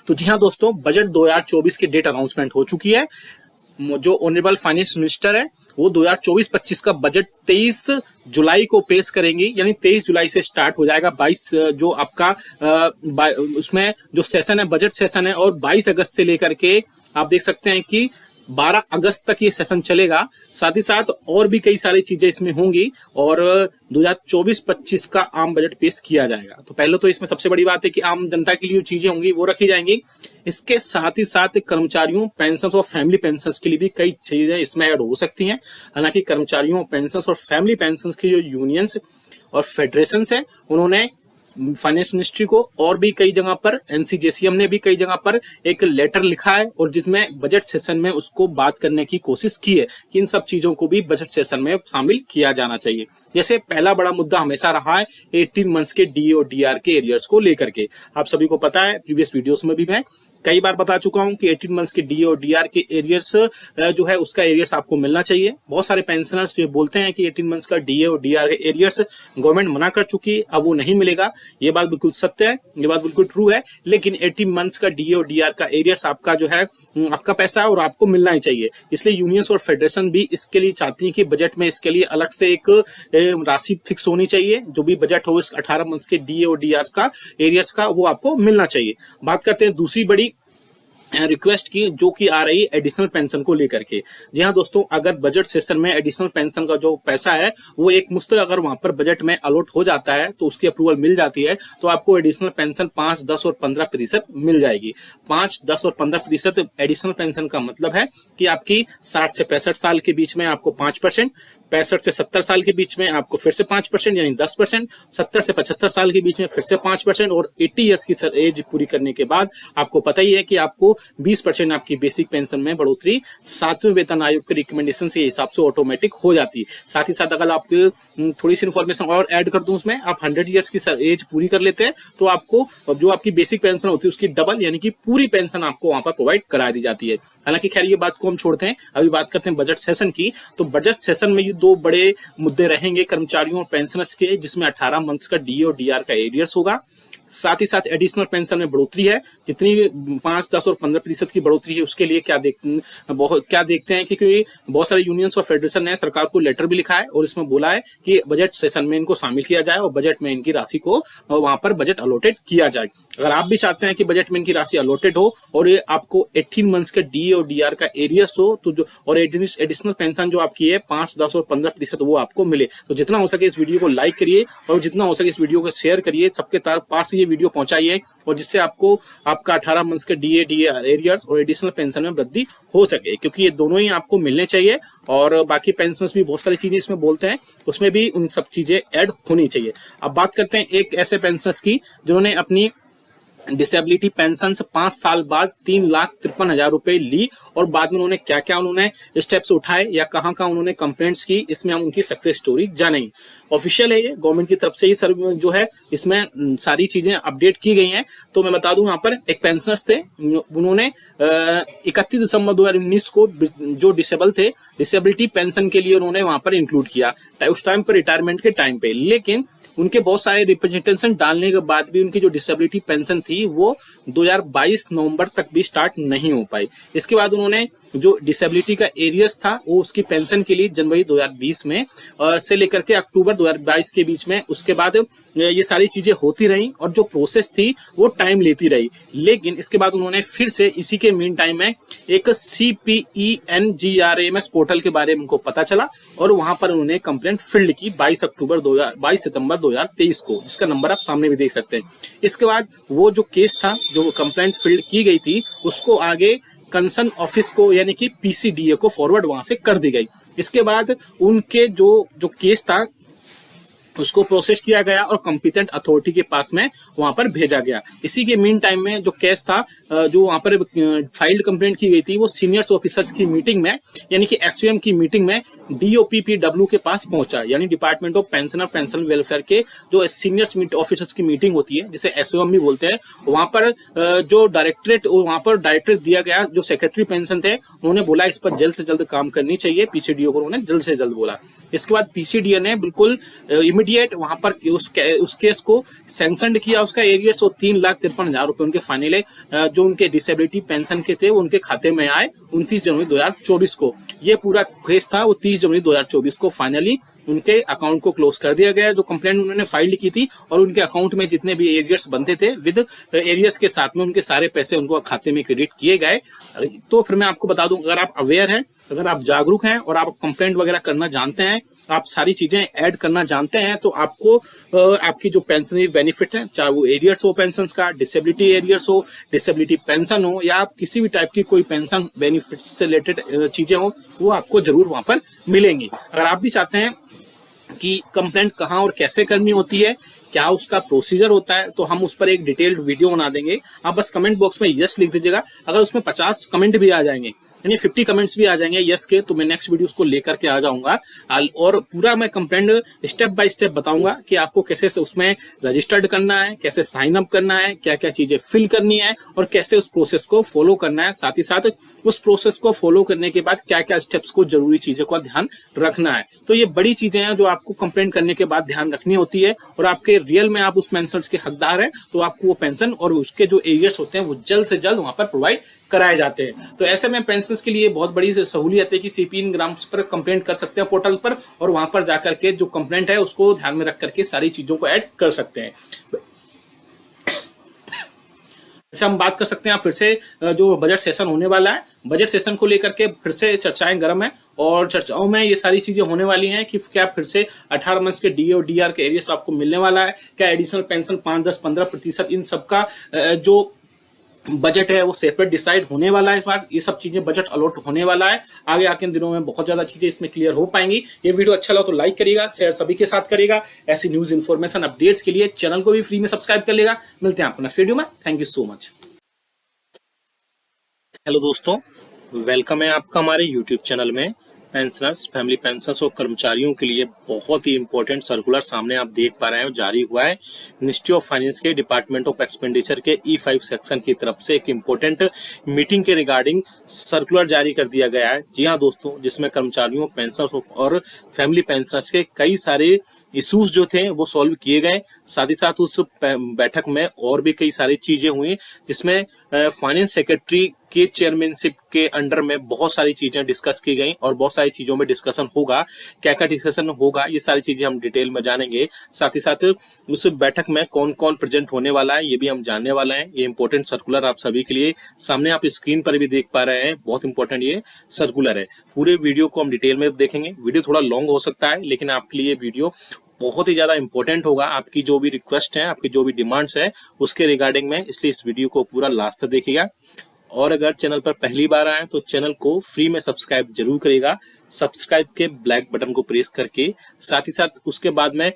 तो जी हाँ दोस्तों, बजट 2024 की डेट अनाउंसमेंट हो चुकी है। जो ऑनरेबल फाइनेंस मिनिस्टर है वो 2024-25 का बजट 23 जुलाई को पेश करेंगी, यानी 23 जुलाई से स्टार्ट हो जाएगा। 22 जो आपका उसमें जो सेशन है, बजट सेशन है, और 22 अगस्त से लेकर के आप देख सकते हैं कि 12 अगस्त तक ये सेशन चलेगा। साथ ही साथ और भी कई सारी चीजें इसमें होंगी और 2024-25 का आम बजट पेश किया जाएगा। तो पहले तो इसमें सबसे बड़ी बात है कि आम जनता के लिए जो चीजें होंगी वो रखी जाएंगी। इसके साथ ही साथ कर्मचारियों, पेंशनर्स और फैमिली पेंशनर्स के लिए भी कई चीजें इसमें ऐड हो सकती हैं। हालांकि कर्मचारियों, पेंशनर्स और फैमिली पेंशनर्स की जो यूनियंस और फेडरेशन है, उन्होंने फाइनेंस मिनिस्ट्री को और भी कई जगह पर, एनसीजेसीएम ने भी कई जगह पर एक लेटर लिखा है और जिसमें बजट सेशन में उसको बात करने की कोशिश की है कि इन सब चीजों को भी बजट सेशन में शामिल किया जाना चाहिए। जैसे पहला बड़ा मुद्दा हमेशा रहा है 18 मंथ्स के डीए और डीआर के एरियर्स को लेकर के। आप सभी को पता है, प्रीवियस वीडियोस में भी मैं कई बार बता चुका हूं कि 18 मंथ्स के डीए और डीआर के एरियर्स जो है उसका एरियर्स आपको मिलना चाहिए। बहुत सारे पेंशनर्स ये बोलते हैं कि 18 मंथ्स का डीए और डीआर के एरियर्स गवर्नमेंट मना कर चुकी है, अब वो नहीं मिलेगा। ये बात बिल्कुल सत्य है, ये बात बिल्कुल ट्रू है, लेकिन 18 मंथ्स का डीए और डीआर का एरियर्स आपका जो है आपका पैसा है और आपको मिलना ही चाहिए। इसलिए यूनियंस और फेडरेशन भी इसके लिए चाहती है कि बजट में इसके लिए अलग से एक राशि फिक्स होनी चाहिए। जो भी बजट हो इस 18 मंथ्स के डीए और डीआर का एरियर्स का, वो आपको मिलना चाहिए। बात करते हैं दूसरी बड़ी रिक्वेस्ट की, जो कि आ रही है एडिशनल पेंशन को लेकर के। जी हाँ दोस्तों, अगर बजट सेशन में एडिशनल पेंशन का जो पैसा है वो एक मुश्त अगर वहां पर बजट में अलॉट हो जाता है तो उसकी अप्रूवल मिल जाती है, तो आपको एडिशनल पेंशन 5, 10 और 15% मिल जाएगी। 5, 10 और 15% एडिशनल पेंशन का मतलब है कि आपकी 60 से 65 साल के बीच में आपको 5%, 65 से 70 साल के बीच में आपको फिर से 5% यानी 10%, 70 से 75 साल के बीच में फिर से 5%, और 80 ईयर्स की एज पूरी करने के बाद आपको पता ही है कि आपको 20% आपकी बेसिक पेंशन में बढ़ोतरी 7वें वेतन आयोग के रिकमेंडेशन के हिसाब से ऑटोमेटिक हो जाती है। साथ ही साथ अगर आप थोड़ी सी इन्फॉर्मेशन और ऐड कर दूं उसमें, आप 100 ईयर्स की एज पूरी कर लेते हैं तो आपको जो आपकी बेसिक पेंशन होती है उसकी डबल यानी कि पूरी पेंशन आपको वहां पर प्रोवाइड करा दी जाती है। हालांकि खैर ये बात को हम छोड़ते हैं, अभी बात करते हैं बजट सेशन की। तो बजट सेशन में ये 2 बड़े मुद्दे रहेंगे कर्मचारियों और पेंशनर्स के, जिसमें 18 मंथ्स का डीए और डीआर का एरियर्स होगा। साथ ही साथ एडिशनल पेंशन में बढ़ोतरी है, जितनी 5, 10 और 15% की बढ़ोतरी है उसके लिए क्या देखते हैं, क्योंकि बहुत सारे यूनियंस और फेडरेशन ने सरकार को लेटर भी लिखा है और इसमें बोला है कि बजट सेशन में इनको शामिल किया जाए और बजट में इनकी राशि को वहां पर बजट अलॉटेड किया जाए। अगर आप भी चाहते हैं कि बजट में इनकी राशि अलॉटेड हो और ये आपको 18 मंथ्स का डीए और डीआर का एरियर्स हो, तो जो और एडिशनल पेंशन जो आपकी है 5, 10 और 15% वो आपको मिले, तो जितना हो सके इस वीडियो को लाइक करिए और जितना हो सके इस वीडियो को शेयर करिए, सबके पास ये वीडियो पहुंचाइए, और जिससे आपको आपका 18 मंथ्स के डीए डीआर एरियर्स और एडिशनल पेंशन में वृद्धि हो सके, क्योंकि ये दोनों ही आपको मिलने चाहिए। और बाकी पेंशनर्स भी बहुत सारी चीजें इसमें बोलते हैं, उसमें भी उन सब चीजें ऐड होनी चाहिए। अब बात करते हैं एक ऐसे पेंशनर्स की जिन्होंने अपनी डिसेबिलिटी पेंशन से 5 साल बाद 3,53,000 रुपए ली, और बाद में उन्होंने क्या क्या उन्होंने स्टेप्स उठाए या कहां उन्होंने कंप्लेंट्स की, इसमें हम उनकी सक्सेस स्टोरी जानेंगे। ऑफिशियल है ये, गवर्नमेंट की तरफ से ही सर जो है इसमें सारी चीजें अपडेट की गई हैं। तो मैं बता दूं, यहाँ पर एक पेंशनर्स थे, उन्होंने 31 दिसंबर 2019 को जो डिसेबल थे, डिसेबिलिटी पेंशन के लिए उन्होंने वहां पर इंक्लूड किया उस टाइम पर, रिटायरमेंट के टाइम पे, लेकिन उनके बहुत सारे रिप्रेजेंटेशन डालने के बाद भी उनकी जो डिसेबिलिटी पेंशन थी वो 2022 नवंबर तक भी स्टार्ट नहीं हो पाई। इसके बाद उन्होंने जो डिसेबिलिटी का एरियर्स था वो उसकी पेंशन के लिए जनवरी 2020 में से लेकर के अक्टूबर 2022 के बीच में, उसके बाद ये सारी चीजें होती रही और जो प्रोसेस थी वो टाइम लेती रही। लेकिन इसके बाद उन्होंने फिर से इसी के मीन टाइम में एक CPENGRAMS पोर्टल के बारे में उनको पता चला और वहां पर उन्होंने कंप्लेंट फील्ड की 22 सितंबर 2023 को, जिसका नंबर आप सामने भी देख सकते हैं। इसके बाद वो जो केस था, जो कंप्लेंट फील्ड की गई थी, उसको आगे कंसर्न ऑफिस को यानी कि PCDA को फॉरवर्ड वहां से कर दी गई। इसके बाद उनके जो केस था उसको प्रोसेस किया गया और कॉम्पिटेंट अथॉरिटी के पास में वहां पर भेजा गया। इसी के मीन टाइम में जो केस था, जो वहां पर फाइल्ड कंप्लेंट की गई थी, वो सीनियर्स ऑफिसर्स की मीटिंग में यानी कि SOM की मीटिंग में DOPPW के पास पहुंचा, यानी डिपार्टमेंट ऑफ पेंशन और पेंशन वेलफेयर के जो सीनियर्स ऑफिसर्स की मीटिंग होती है, जिसे SOM भी बोलते हैं। वहां पर जो डायरेक्टरेट दिया गया, जो सेक्रेटरी पेंशन थे, उन्होंने बोला इस पर जल्द से जल्द काम करनी चाहिए। PCDO को उन्होंने जल्द से जल्द बोला। इसके बाद PCDA ने बिल्कुल इमीडिएट वहां पर उस केस को सैंक्शन किया। उसका एरियर्स वो 3,53,000 रुपए उनके फाइनल जो उनके डिसेबिलिटी पेंशन के थे वो उनके खाते में आए 29 जनवरी 2024 को। ये पूरा केस था वो 30 जनवरी 2024 को फाइनली उनके अकाउंट को क्लोज कर दिया गया। जो कंप्लेंट उन्होंने फाइल की थी और उनके अकाउंट में जितने भी एरियर्स बनते थे विद एरियर्स के साथ में उनके सारे पैसे उनको खाते में क्रेडिट किए गए। तो फिर मैं आपको बता दूं, अगर आप अवेयर हैं, अगर आप जागरूक हैं और आप कंप्लेंट वगैरह करना जानते हैं, आप सारी चीजें ऐड करना जानते हैं, तो आपको आपकी जो पेंशनरी बेनिफिट है, चाहे वो एरियर्स हो पेंशन का, डिसेबिलिटी एरियर्स हो, डिसेबिलिटी पेंशन हो, या आप किसी भी टाइप की कोई पेंशन बेनिफिट से रिलेटेड चीजें हो, वो आपको जरूर वहां पर मिलेंगी। अगर आप भी चाहते हैं कि कंप्लेंट कहाँ और कैसे करनी होती है, क्या उसका प्रोसीजर होता है, तो हम उस पर एक डिटेल्ड वीडियो बना देंगे। आप बस कमेंट बॉक्स में यस लिख दीजिएगा। अगर उसमें 50 कमेंट भी आ जाएंगे, यानी 50 कमेंट्स भी आ जाएंगे यस के, तो मैं नेक्स्ट वीडियो उसको लेकर के आ जाऊंगा और पूरा मैं कंप्लेंट स्टेप बाय स्टेप बताऊंगा कि आपको कैसे से उसमें रजिस्टर्ड करना है, कैसे साइन अप करना है, क्या क्या चीजें फिल करनी है और कैसे उस प्रोसेस को फॉलो करना है। साथ ही साथ उस प्रोसेस को फॉलो करने के बाद क्या क्या स्टेप्स को, जरूरी चीजों का ध्यान रखना है। तो ये बड़ी चीजें हैं जो आपको कंप्लेंट करने के बाद ध्यान रखनी होती है, और आपके रियल में आप उस पेंशन के हकदार हैं तो आपको वो पेंशन और उसके जो एरियर्स होते हैं वो जल्द से जल्द वहां पर प्रोवाइड कराए जाते हैं। तो ऐसे में पेंशन के लिए बहुत बड़ी सहूलियत है कि CPENGRAMS पर कंप्लेंट कर सकते हैं पोर्टल पर, और वहां पर जाकर के जो कंप्लेंट है उसको ध्यान में रख करके सारी चीजों को ऐड कर सकते हैं। जैसे हम बात कर सकते हैं फिर से जो बजट सेशन होने वाला है, बजट सेशन को लेकर के फिर से चर्चाएं गर्म है, और चर्चाओं में ये सारी चीजें होने वाली हैं कि क्या फिर से 18 मंथ्स के DA और DR के एरियर्स आपको मिलने वाला है, क्या एडिशनल पेंशन 5, 10, 15% इन सबका जो बजट है वो सेपरेट डिसाइड होने वाला है। इस बार ये सब चीजें बजट अलॉट होने वाला है। आगे आके इन दिनों में बहुत ज्यादा चीजें इसमें क्लियर हो पाएंगी। ये वीडियो अच्छा लगा तो लाइक करिएगा, शेयर सभी के साथ करिएगा। ऐसी न्यूज इन्फॉर्मेशन अपडेट्स के लिए चैनल को भी फ्री में सब्सक्राइब कर लेगा। मिलते हैं आपको नेक्स्ट वीडियो में। Thank you so much. Hello दोस्तों, वेलकम है आपका हमारे यूट्यूब चैनल में। पेंशनर्स, फैमिली पेंशनर्स और कर्मचारियों के लिए बहुत ही इंपॉर्टेंट सर्कुलर सामने आप देख पा रहे हैं जारी हुआ है। मिनिस्ट्री ऑफ फाइनेंस के डिपार्टमेंट ऑफ एक्सपेंडिचर के E5 सेक्शन की तरफ से एक इंपॉर्टेंट मीटिंग के रिगार्डिंग सर्कुलर जारी कर दिया गया है। जी हाँ दोस्तों, जिसमें कर्मचारियों, पेंशनर्स और फैमिली पेंशनर्स के कई सारे इश्यूज जो थे वो सॉल्व किए गए। साथ ही साथ उस बैठक में और भी कई सारी चीजें हुई, जिसमें फाइनेंस सेक्रेटरी के चेयरमैनशिप के अंडर में बहुत सारी चीजें डिस्कस की गई और बहुत सारी चीजों में डिस्कशन होगा। क्या क्या डिस्कशन होगा ये सारी चीजें हम डिटेल में जानेंगे। साथ ही साथ उस बैठक में कौन कौन प्रेजेंट होने वाला है ये भी हम जानने वाले हैं। ये इंपॉर्टेंट सर्कुलर आप सभी के लिए सामने आप स्क्रीन पर भी देख पा रहे हैं। बहुत इंपॉर्टेंट ये सर्कुलर है। पूरे वीडियो को हम डिटेल में देखेंगे। वीडियो थोड़ा लॉन्ग हो सकता है, लेकिन आपके लिए वीडियो बहुत ही ज्यादा इंपॉर्टेंट होगा। आपकी जो भी रिक्वेस्ट है, आपकी जो भी डिमांड्स है उसके रिगार्डिंग में, इसलिए इस वीडियो को पूरा लास्ट तक देखिएगा। और अगर चैनल पर पहली बार आए तो चैनल को फ्री में सब्सक्राइब जरूर करिएगा। सब्सक्राइब के ब्लैक बटन को प्रेस करके, साथ ही साथ उसके बाद में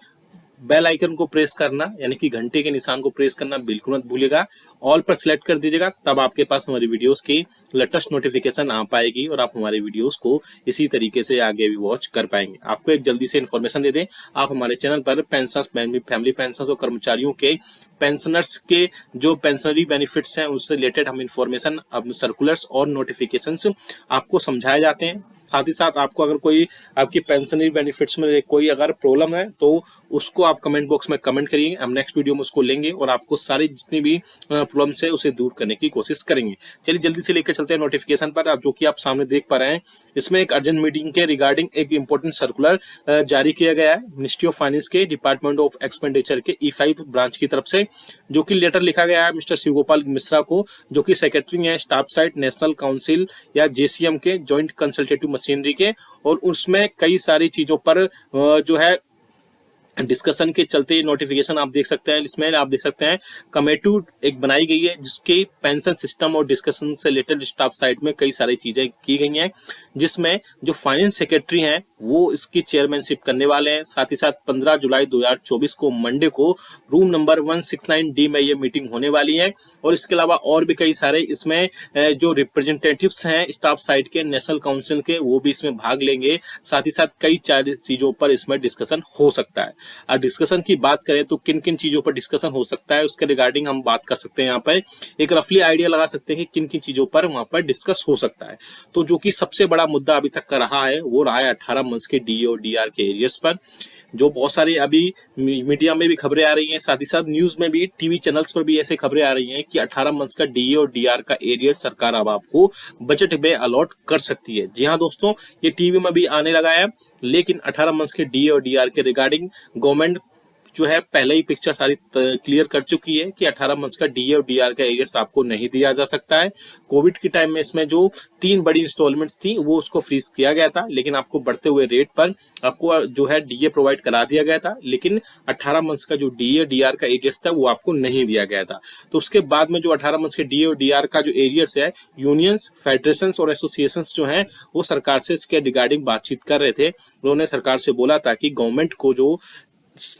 बेल आइकन को प्रेस करना, यानी कि घंटे के निशान को प्रेस करना बिल्कुल मत भूलिएगा। ऑल पर सिलेक्ट कर दीजिएगा, तब आपके पास हमारी वीडियोस की लेटेस्ट नोटिफिकेशन आ पाएगी और आप हमारे वीडियोस को इसी तरीके से आगे भी वॉच कर पाएंगे। आपको एक जल्दी से इन्फॉर्मेशन दे दें, आप हमारे चैनल पर पेंशनर्स, फैमिली पेंशनर्स और कर्मचारियों के पेंशनर्स के जो पेंशनरी बेनिफिट्स हैं उससे रिलेटेड हम इन्फॉर्मेशन, सर्कुलर्स और नोटिफिकेशंस आपको समझाए जाते हैं। साथ ही साथ आपको अगर कोई आपकी पेंशनरी बेनिफिट्स में कोई अगर प्रॉब्लम है तो उसको आप कमेंट बॉक्स में कमेंट करिए, हम नेक्स्ट वीडियो में उसको लेंगे और आपको सारी जितनी भी प्रॉब्लम्स है उसे दूर करने की कोशिश करेंगे। चलिए जल्दी से लेकर चलते हैं नोटिफिकेशन पर। आप जो कि आप सामने देख पा रहे हैं, इसमें एक अर्जेंट मीटिंग के रिगार्डिंग एक इंपॉर्टेंट सर्कुलर जारी किया गया है मिनिस्ट्री ऑफ फाइनेंस के डिपार्टमेंट ऑफ एक्सपेंडिचर के E5 ब्रांच की तरफ से, जो कि लेटर लिखा गया है मिस्टर शिव गोपाल मिश्रा को, जो कि सेक्रेटरी है स्टाफ साइट नेशनल काउंसिल या JCM के जॉइंट कंसल्टेटिव मशीनरी के। और उसमें कई सारी चीजों पर जो है डिस्कशन के चलते नोटिफिकेशन आप देख सकते हैं। इसमें आप देख सकते हैं कमेटी एक बनाई गई है जिसके पेंशन सिस्टम और डिस्कशन से रिलेटेड स्टाफ साइड में कई सारी चीजें की गई हैं, जिसमें जो फाइनेंस सेक्रेटरी हैं वो इसकी चेयरमैनशिप करने वाले हैं। साथ ही साथ 15 जुलाई 2024 को मंडे को रूम नंबर 169D में ये मीटिंग होने वाली है। और इसके अलावा और भी कई सारे इसमें जो रिप्रेजेंटेटिव्स हैं स्टाफ साइड के नेशनल काउंसिल के वो भी इसमें भाग लेंगे। साथ ही साथ कई चीजों पर इसमें डिस्कशन हो सकता है। और डिस्कशन की बात करें तो किन किन चीजों पर डिस्कशन हो सकता है उसके रिगार्डिंग हम बात कर सकते हैं। यहाँ पर एक रफली आइडिया लगा सकते हैं कि किन किन चीजों पर वहां पर डिस्कस हो सकता है। तो जो कि सबसे बड़ा मुद्दा अभी तक का रहा है वो रहा है 18 मंथ्स के DA और DR के एरियर्स पर, जो बहुत सारी अभी मीडिया में भी खबरें आ रही हैं, साथ ही साथ न्यूज में भी टीवी चैनल्स पर भी ऐसे खबरें आ रही हैं कि 18 मंथ्स का DA और DR का एरियर सरकार अब आपको बजट में अलॉट कर सकती है। जी हाँ दोस्तों, ये टीवी में भी आने लगा है, लेकिन 18 मंथ्स के DA और DR के रिगार्डिंग गवर्नमेंट जो है पहले ही पिक्चर सारी क्लियर कर चुकी है कि 18 मंथ्स का DA और DR का एरियर्स आपको नहीं दिया जा सकता है। कोविड के टाइम में इसमें जो 3 बड़ी इंस्टॉलमेंट्स थी वो उसको फ्रीज किया गया था, लेकिन आपको बढ़ते हुए रेट पर आपको जो है DA प्रोवाइड करा दिया गया था, लेकिन 18 मंथ्स का जो DA DR का एरियर्स था वो आपको नहीं दिया गया था। तो उसके बाद में जो 18 मंथ्स के DA और DR का जो एरियर्स है, यूनियंस, फेडरेशंस और एसोसिएशंस जो हैं वो सरकार से इसके रिगार्डिंग बातचीत कर रहे थे। उन्होंने सरकार से बोला था कि गवर्नमेंट को जो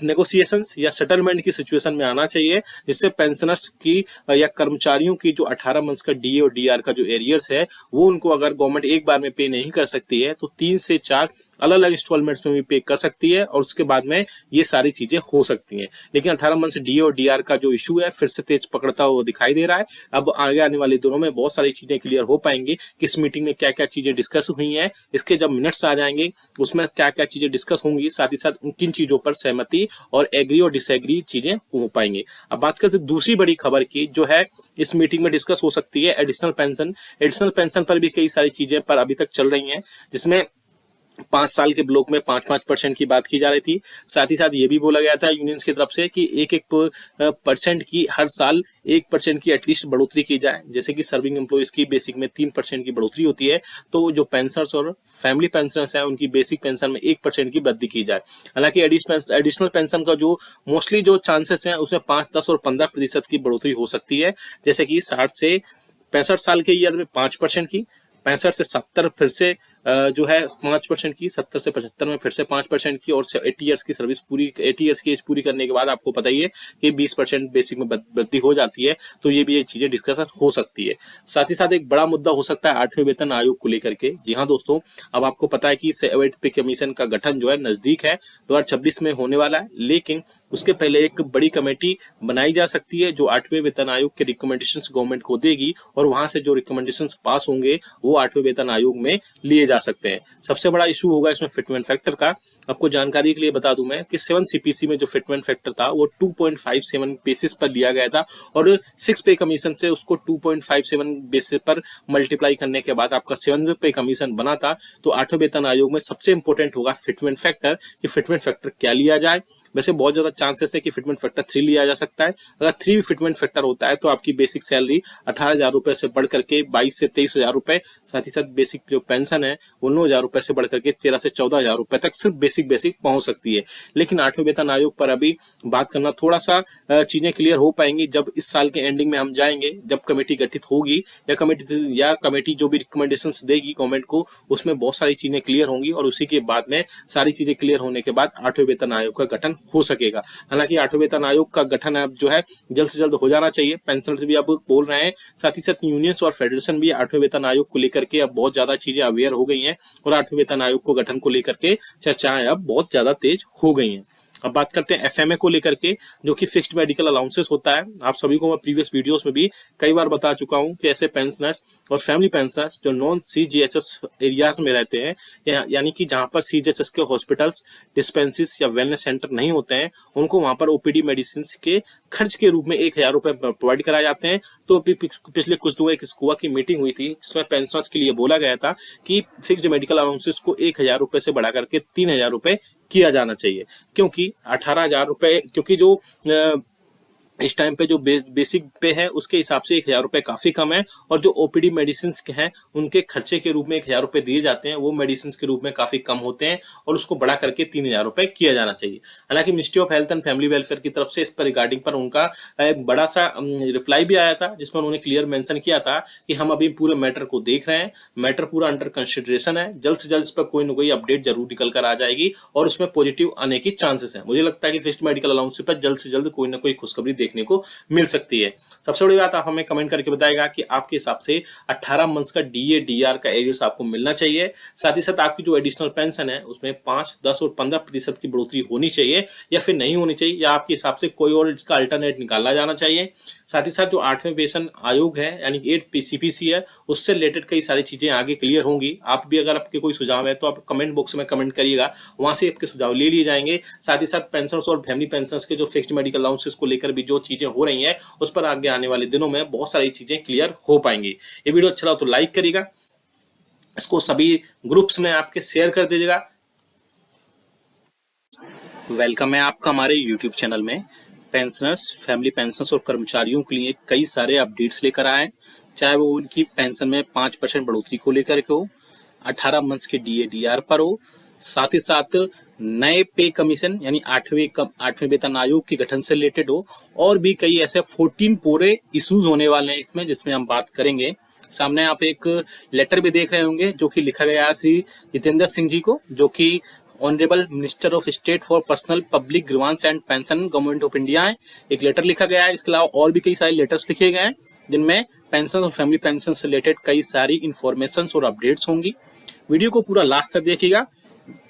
नेगोशिएशंस या सेटलमेंट की सिचुएशन में आना चाहिए, जिससे पेंशनर्स की या कर्मचारियों की जो 18 मंथ्स का DA और DR का जो एरियर्स है वो उनको अगर गवर्नमेंट एक बार में पे नहीं कर सकती है तो 3 से 4 अलग अलग इंस्टॉलमेंट्स में भी पे कर सकती है और उसके बाद में ये सारी चीजें हो सकती हैं। लेकिन 18 मंथ से DA और DR का जो इशू है फिर से तेज पकड़ता हुआ दिखाई दे रहा है। अब आगे आने वाले दिनों में बहुत सारी चीजें क्लियर हो पाएंगी कि इस मीटिंग में क्या क्या चीजें डिस्कस हुई हैं, इसके जब मिनट्स आ जाएंगे उसमें क्या क्या चीजें डिस्कस होंगी, साथ ही साथ किन चीजों पर सहमति और एग्री और डिसएग्री चीजें हो पाएंगी। अब बात करते हैं दूसरी बड़ी खबर की, जो है इस मीटिंग में डिस्कस हो सकती है एडिशनल पेंशन। एडिशनल पेंशन पर भी कई सारी चीजें पर अभी तक चल रही हैं, जिसमें 5 साल के ब्लॉक में 5-5% की बात की जा रही थी। साथ ही साथ ये भी बोला गया था यूनियंस की तरफ से कि 1-1% की हर साल 1% की एटलीस्ट बढ़ोतरी की जाए। जैसे कि सर्विंग एम्प्लॉइज की बेसिक में 3% की बढ़ोतरी होती है, तो जो पेंशनर्स और फैमिली पेंशनर्स हैं उनकी बेसिक पेंशन में 1% की वृद्धि की जाए। हालांकि एडिशनल पेंशन का जो मोस्टली जो चांसेस हैं उसमें 5, 10 और 15% की बढ़ोतरी हो सकती है। जैसे कि 60 से 65 साल के ईयर में 5% की, 65 से 70 फिर से जो है 5% की, 70 से 75 में फिर से 5% की, और 80 ईयर्स की सर्विस पूरी 80 ईयर्स की एज पूरी करने के बाद आपको पता ही है कि 20% बेसिक में वृद्धि हो जाती है। तो ये भी ये चीजें डिस्कस हो सकती है। साथ ही साथ एक बड़ा मुद्दा हो सकता है 8वें वेतन आयोग को लेकर के। जी हाँ दोस्तों, अब आपको पता है कि 7th पे कमीशन का गठन जो है नजदीक है, 2026 में होने वाला है, लेकिन उसके पहले एक बड़ी कमेटी बनाई जा सकती है जो 8वें वेतन आयोग के रिकमेंडेशंस गवर्नमेंट को देगी, और वहां से जो रिकमेंडेशंस पास होंगे वो 8वें वेतन आयोग में लिए जा सकते हैं। सबसे बड़ा इशू होगा इसमें फिटमेंट फैक्टर का। आपको जानकारी के लिए बता दूं मैं कि 7 CPC में जो फिटमेंट फैक्टर था वो 2.57 बेसिस पर लिया गया था, और 6 पे कमीशन से उसको 2.57 बेसिस पर मल्टीप्लाई करने के बाद आपका 7 पे कमीशन बना था। तो 8वें वेतन आयोग में सबसे इंपॉर्टेंट होगा फिटमेंट फैक्टर, कि फिटमेंट फैक्टर क्या लिया जाए। वैसे बहुत ज्यादा चांसेस है कि फिटमेंट फैक्टर 3 लिया जा सकता है। अगर 3 फिटमेंट फैक्टर होता है तो आपकी बेसिक सैलरी 18,000 रुपए से बढ़ करके 22 से 23,000 रुपए, साथ ही साथ बेसिक जो पेंशन है वो 9,000 रुपए से बढ़ करके 13 से 14,000 रुपए तक सिर्फ बेसिक पहुंच सकती है। लेकिन 8वें वेतन आयोग पर अभी बात करना थोड़ा सा चीजें क्लियर हो पाएंगी जब इस साल के एंडिंग में हम जाएंगे, जब कमेटी गठित होगी या कमेटी जो भी रिकमेंडेशंस देगी गवर्नमेंट को, उसमें बहुत सारी चीजें क्लियर होंगी, और उसी के बाद में सारी चीजें क्लियर होने के बाद 8वें वेतन आयोग का गठन हो सकेगा। हालांकि 8वें वेतन आयोग का गठन अब जो है जल्द से जल्द हो जाना चाहिए। पेंशनर्स भी अब बोल रहे हैं, साथ ही साथ यूनियंस और फेडरेशन भी 8वें वेतन आयोग को लेकर के अब बहुत ज्यादा चीजें अवेयर हो गई हैं, और 8वें वेतन आयोग को गठन को लेकर के चर्चाएं अब बहुत ज्यादा तेज हो गई हैं। अब बात करते हैं एफएमए को लेकर के, जो कि फिक्स्ड मेडिकल अलाउंसेस होता है। आप सभी को मैं प्रीवियस वीडियोस में भी कई बार बता चुका हूं कि ऐसे पेंशनर्स और फैमिली पेंशनर्स जो नॉन सीजीएचएस एरियाज में रहते हैं, यानी कि जहां पर सीजीएचएस के हॉस्पिटल्स, डिस्पेंसरीज या वेलनेस सेंटर नहीं होते हैं, उनको वहां पर ओपीडी मेडिसिन के खर्च के रूप में 1000 रुपए प्रोवाइड कराए जाते हैं। तो पिछले कुछ दिनों एक स्कूआ की मीटिंग हुई थी जिसमें पेंशनर्स के लिए बोला गया था कि फिक्स्ड मेडिकल अलाउंसेस को 1000 रुपए से बढ़ा करके 3000 रुपए किया जाना चाहिए, क्योंकि 18,000 रुपए, क्योंकि जो इस टाइम पे जो बेसिक पे है उसके हिसाब से 1000 रुपए काफी कम है, और जो ओपीडी मेडिसिन के हैं उनके खर्चे के रूप में 1000 रुपए दिए जाते हैं, वो मेडिसिन के रूप में काफी कम होते हैं, और उसको बढ़ा करके 3000 रुपए किया जाना चाहिए। हालांकि ministry of health and family welfare की तरफ से इस पर रिगार्डिंग पर उनका एक बड़ा सा रिप्लाई भी आया था, जिसमें उन्होंने क्लियर मेंशन किया था कि हम अभी पूरे मैटर को देख रहे हैं, मैटर पूरा अंडर कंसिडरेशन है, जल्द से जल्द इस पर कोई ना कोई अपडेट जरूर निकल कर आ जाएगी और उसमें पॉजिटिव आने की चांसेस है। मुझे लगता है कि फिक्स्ड मेडिकल अलाउंस पर जल्द से जल्द कोई ना कोई खुशखबरी देखने को मिल सकती है। सबसे बड़ी बात, आप हमें कमेंट करके बताएगा कि आपके हिसाब से 18 मंथ्स का डीए डीआर का एरियर्स आपको मिलना चाहिए। साथ ही साथ आपकी जो एडिशनल पेंशन है उसमें 5, 10 और 15% की बढ़ोतरी होनी चाहिए या फिर नहीं होनी चाहिए, या आपके हिसाब से कोई और इसका अल्टरनेट निकाला जाना चाहिए। साथ ही साथ जो 8वें वेतन आयोग है यानी 8 सीपीसी है, उससे रिलेटेड कई सारी चीजें आगे क्लियर होंगी। आप भी अगर आपके कोई सुझाव है तो आप कमेंट बॉक्स में कमेंट करिएगा, वहां से आपके सुझाव ले लिए जाएंगे। साथ ही साथ पेंशनर्स और फैमिली पेंशनर्स के जो फिक्स्ड मेडिकल अलाउंसेस को लेकर भी जो चीजें हो रही हैं उस पर आगे आने वाले दिनों में बहुत सारी चीजें क्लियर हो पाएंगी। ये वीडियो अच्छा लगा तो लाइक करिएगा, इसको सभी ग्रुप्स में आपके शेयर कर दीजिएगा। वेलकम है आपका हमारे YouTube चैनल में। पेंशनर्स, फैमिली पेंशनर्स और कर्मचारियों के लिए कई सारे अपडेट्स लेकर आए, चाहे वो उनकी पेंशन में 5% बढ़ोतरी को लेकर के हो, 18 मंथ्स के डीए डीआर पर हो, साथ ही साथ नए पे कमीशन यानी 8वें वेतन आयोग के गठन से रिलेटेड हो, और भी कई ऐसे 14 पूरे इश्यूज होने वाले हैं इसमें, जिसमें हम बात करेंगे। सामने आप एक लेटर भी देख रहे होंगे जो कि लिखा गया है श्री जितेंद्र सिंह जी को, जो कि honourable minister of state for personnel public grievance and pension, government of India है। एक लेटर लिखा गया है। इसके अलावा और भी कई सारे लेटर्स लिखे गए हैं जिनमें पेंशन और फैमिली पेंशन से रिलेटेड कई सारी इंफॉर्मेशन और अपडेट्स होंगी। वीडियो को पूरा लास्ट तक देखिएगा,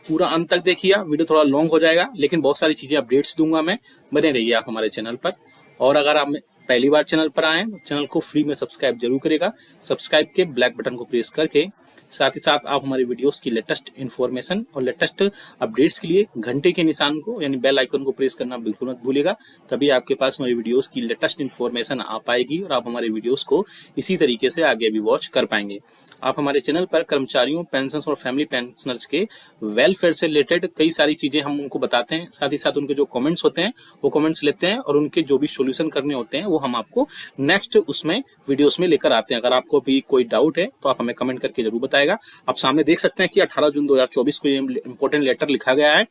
पूरा अंत तक देखिएगा। वीडियो थोड़ा लॉन्ग हो जाएगा लेकिन बहुत सारी चीजें अपडेट्स दूंगा मैं, बने रहिए आप हमारे चैनल पर। और अगर आप पहली बार चैनल पर आए तो चैनल को फ्री में सब्सक्राइब जरूर करेगा, सब्सक्राइब के ब्लैक बटन को प्रेस करके। साथ ही साथ आप हमारे वीडियोस की लेटेस्ट इन्फॉर्मेशन और लेटेस्ट अपडेट्स के लिए घंटे के निशान को यानी बेल आइकन को प्रेस करना बिल्कुल मत भूलिएगा, तभी आपके पास हमारी वीडियोस की लेटेस्ट इन्फॉर्मेशन आ पाएगी और आप हमारे वीडियोस को इसी तरीके से आगे भी वॉच कर पाएंगे। आप हमारे चैनल पर कर्मचारियों, पेंशनर्स और फैमिली पेंशनर्स के वेलफेयर से रिलेटेड कई सारी चीजें हम उनको बताते हैं। साथ ही साथ उनके जो कमेंट्स होते हैं वो कमेंट्स लेते हैं, और उनके जो भी सॉल्यूशन करने होते हैं वो हम आपको नेक्स्ट उसमें वीडियोस में लेकर आते हैं। अगर आपको भी कोई डाउट है तो आप हमें कमेंट करके जरूर बताएगा। आप सामने देख सकते हैं कि 18 जून 2024 को ये इंपॉर्टेंट लेटर लिखा गया है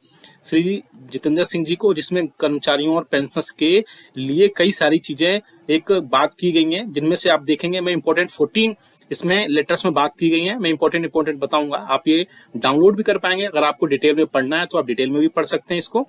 श्री जितेंद्र सिंह जी को, जिसमें कर्मचारियों और पेंशनर्स के लिए कई सारी चीजें एक बात की गई हैं, जिनमें से आप देखेंगे मैं इंपॉर्टेंट 14 इसमें लेटर्स में बात की गई है। मैं इंपॉर्टेंट बताऊंगा, आप ये डाउनलोड भी कर पाएंगे। अगर आपको डिटेल में पढ़ना है तो आप डिटेल में भी पढ़ सकते हैं इसको।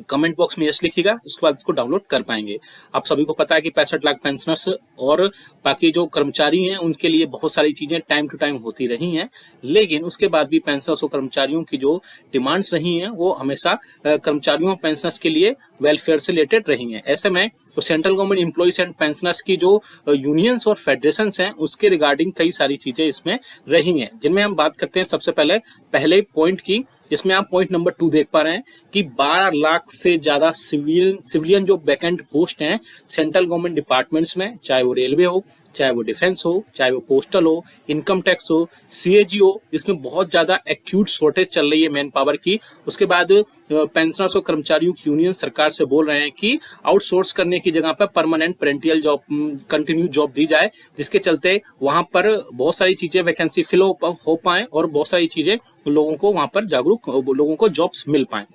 कमेंट बॉक्स में यस लिखिएगा, उसके बाद इसको डाउनलोड कर पाएंगे। आप सभी को पता है कि 65 लाख पेंशनर्स और बाकी जो कर्मचारी हैं उनके लिए बहुत सारी चीजें टाइम टू टाइम होती रही हैं, लेकिन उसके बाद भी पेंशनर्स और कर्मचारियों की जो डिमांड्स रही हैं वो हमेशा कर्मचारियों और पेंशनर्स के लिए वेलफेयर से रिलेटेड रही हैं। ऐसे में तो central government employees and pensioners की जो यूनियंस और फेडरेशन हैं उसके रिगार्डिंग कई सारी चीजें इसमें रही हैं, जिनमें हम बात करते हैं सबसे पहले पॉइंट की, जिसमें आप पॉइंट नंबर 2 देख पा रहे हैं कि 12 लाख से ज्यादा सिविलियन जो वैकेंट पोस्ट हैं सेंट्रल गवर्नमेंट डिपार्टमेंट्स में, चाहे वो रेलवे हो, चाहे वो डिफेंस हो, चाहे वो पोस्टल हो, इनकम टैक्स हो, सीएजी हो, इसमें बहुत ज्यादा एक्यूट शॉर्टेज चल रही है मैन पावर की। उसके बाद पेंशनर्स और कर्मचारियों की यूनियन सरकार से बोल रहे हैं कि आउटसोर्स करने की जगह पर परमानेंट पेरेंटियल जॉब, कंटिन्यू जॉब दी जाए, जिसके चलते वहां पर बहुत सारी चीजें वैकेंसी फिल हो पाए और बहुत सारी चीजें लोगों को वहां पर जागरूक लोगों को जॉब्स मिल पाए।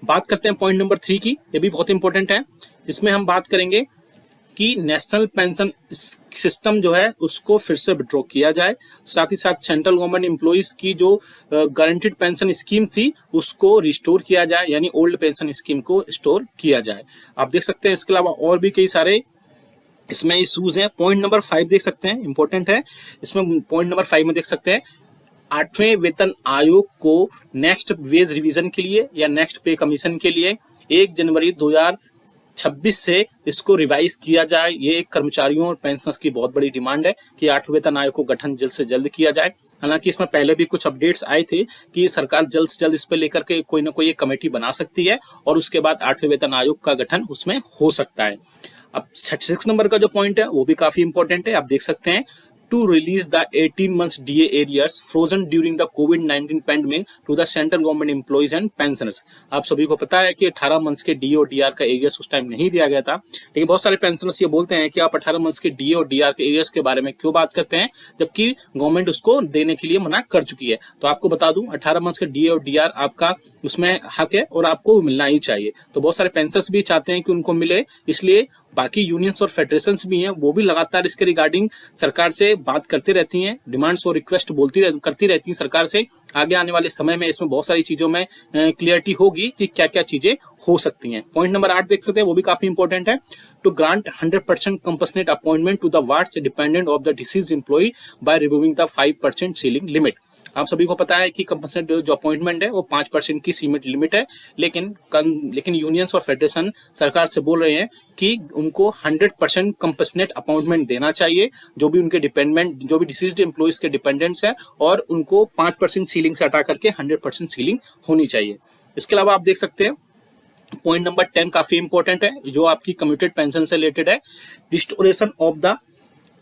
बात करते हैं पॉइंट नंबर 3 की, ये भी बहुत इंपॉर्टेंट है। इसमें हम बात करेंगे कि नेशनल पेंशन सिस्टम जो है उसको फिर से विड्रॉ किया जाए। साथ ही साथ सेंट्रल गवर्नमेंट एम्प्लॉइज की जो गारंटीड पेंशन स्कीम थी उसको रिस्टोर किया जाए, यानी ओल्ड पेंशन स्कीम को रिस्टोर किया जाए। आप देख सकते हैं इसके अलावा और भी कई सारे इसमें इश्यूज हैं। पॉइंट नंबर 5 देख सकते हैं, इंपॉर्टेंट है। इसमें पॉइंट नंबर 5 में देख सकते हैं 8वें वेतन आयोग को नेक्स्ट वेज रिवीजन के लिए या नेक्स्ट पे कमीशन के लिए 1 जनवरी 2026 से इसको रिवाइज किया जाए। ये कर्मचारियों और पेंशनर्स की बहुत बड़ी डिमांड है कि 8वें वेतन आयोग को गठन जल्द से जल्द किया जाए। हालांकि इसमें पहले भी कुछ अपडेट्स आए थे कि सरकार जल्द से जल्द इस पे लेकर के कोई ना कोई एक कमेटी बना सकती है और उसके बाद 8वें वेतन आयोग का गठन उसमें हो सकता है। अब 6 नंबर का जो पॉइंट है वो भी काफी इंपॉर्टेंट है। आप देख सकते हैं, to release the 18 months DA arrears frozen during the COVID-19 pandemic to the central government employees and pensioners। आप सभी को पता है कि 18 मंथ्स के DA और DR का एरियर्स उस टाइम नहीं दिया गया था, लेकिन बहुत सारे पेंशनर्स ये बोलते हैं कि आप 18 मंथ्स के DA और DR के एरियर्स के बारे में क्यों बात करते हैं जबकि गवर्नमेंट उसको देने के लिए मना कर चुकी है। तो आपको बता दूं, 18 मंथ्स के DA और DR आपका उसमें हक है और आपको मिलना ही चाहिए। तो बहुत सारे पेंशनर्स भी चाहते हैं कि उनको मिले, इसलिए बाकी यूनियंस और फेडरेशंस भी हैं वो भी लगातार इसके रिगार्डिंग सरकार से बात करते रहती हैं, डिमांड्स और रिक्वेस्ट करती रहती हैं सरकार से। आगे आने वाले समय में इसमें बहुत सारी चीजों में क्लियरिटी होगी कि क्या क्या चीजें हो सकती हैं। पॉइंट नंबर 8 देख सकते हैं, वो भी काफी इंपॉर्टेंट है। To grant 100% compassionate appointment to the wards dependent of the deceased employee by removing the 5% ceiling limit. आप सभी को पता है कि कंपनसेट जो अपॉइंटमेंट है वो 5% की सीमित लिमिट है, लेकिन यूनियंस और फेडरेशन सरकार से बोल रहे हैं कि उनको 100% कंपनसेट अपॉइंटमेंट देना चाहिए जो भी उनके जो भी डिसीज्ड एम्प्लॉइज के डिपेंडेंट्स हैं, और उनको 5% सीलिंग से हटा करके 100% सीलिंग होनी चाहिए। इसके अलावा आप देख सकते हैं पॉइंट नंबर 10 काफी इंपॉर्टेंट है जो आपकी कम्यूटेड पेंशन से रिलेटेड है। Restoration of the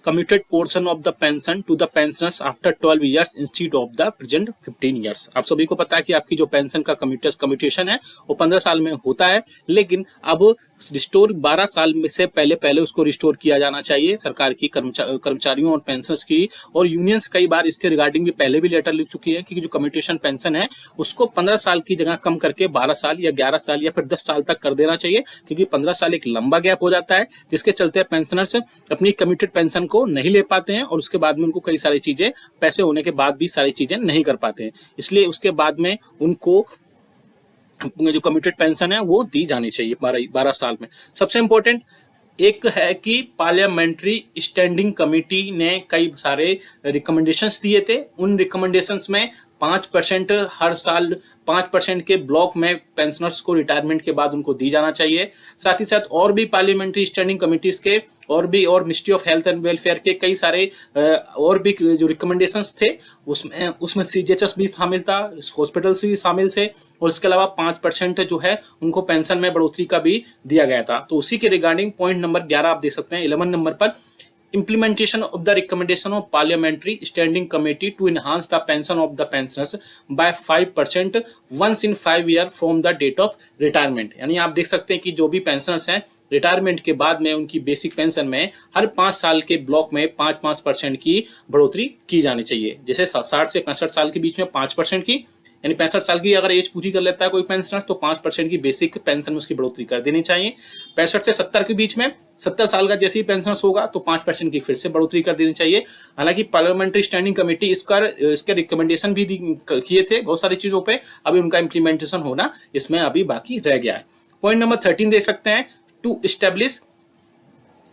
commuted portion of the pension to the pensioners after 12 years instead of the present 15 years। आप सभी को पता है कि आपकी जो पेंशन का कम्यूटेशन है वो 15 साल में होता है, लेकिन अब रिस्टोर 12 साल में से पहले उसको रिस्टोर किया जाना चाहिए। सरकार की कर्मचारियों और पेंशनर्स की और यूनियंस कई बार इसके रिगार्डिंग भी पहले भी लेटर लिख चुकी है कि जो कम्यूटेशन पेंशन है उसको 15 साल की जगह कम करके 12 साल या 11 साल या फिर 10 साल तक कर देना चाहिए, क्योंकि 15 साल एक लंबा गैप हो जाता है जिसके चलते पेंशनर्स अपनी कम्यूटेड पेंशन को नहीं ले पाते हैं और उसके बाद में उनको कई सारी चीजें पैसे होने के बाद भी सारी चीजें नहीं कर पाते हैं। इसलिए उसके बाद में उनको जो कम्यूटेड पेंशन है वो दी जानी चाहिए 12 साल में। सबसे इंपॉर्टेंट एक है कि पार्लियामेंट्री स्टैंडिंग कमेटी ने कई सारे रिकमेंडेशंस दिए थे। उन रिकमेंडेशंस में 5% हर साल 5% के ब्लॉक में पेंशनर्स को रिटायरमेंट के बाद उनको दी जाना चाहिए। साथ ही साथ और भी पार्लियामेंट्री स्टैंडिंग कमिटीज के और ministry of health and welfare के कई सारे और भी जो रिकमेंडेशंस थे उसमें सीजीएचएस भी शामिल था, हॉस्पिटल्स भी शामिल थे, और इसके अलावा 5% जो है उनको पेंशन में बढ़ोतरी का भी दिया गया था। तो उसी के रिगार्डिंग पॉइंट नंबर 11 आप देख सकते हैं 11 नंबर पर, implementation of the recommendation of parliamentary standing committee to enhance the pension of the pensioners by 5% once in 5 years from the date of retirement। यानी आप देख सकते हैं कि जो भी पेंशनर्स हैं रिटायरमेंट के बाद में उनकी बेसिक पेंशन में हर 5 साल के ब्लॉक में 5% की बढ़ोतरी की जानी चाहिए। जैसे 60 से 65 साल के बीच में 5% की, यानी 65 साल की अगर एज पूरी कर लेता है कोई पेंशनर तो 5% की बेसिक पेंशन में उसकी बढ़ोतरी कर देनी चाहिए। 65 से 70 के बीच में 70 साल का जैसे ही पेंशन होगा तो 5% की फिर से बढ़ोतरी कर देनी चाहिए। हालांकि पार्लियामेंट्री स्टैंडिंग कमेटी इसके रिकमेंडेशन भी किए थे बहुत सारी चीजों पे, अभी उनका इम्प्लीमेंटेशन होना इसमें अभी बाकी रह गया है। पॉइंट नंबर 13 देख सकते हैं, to establish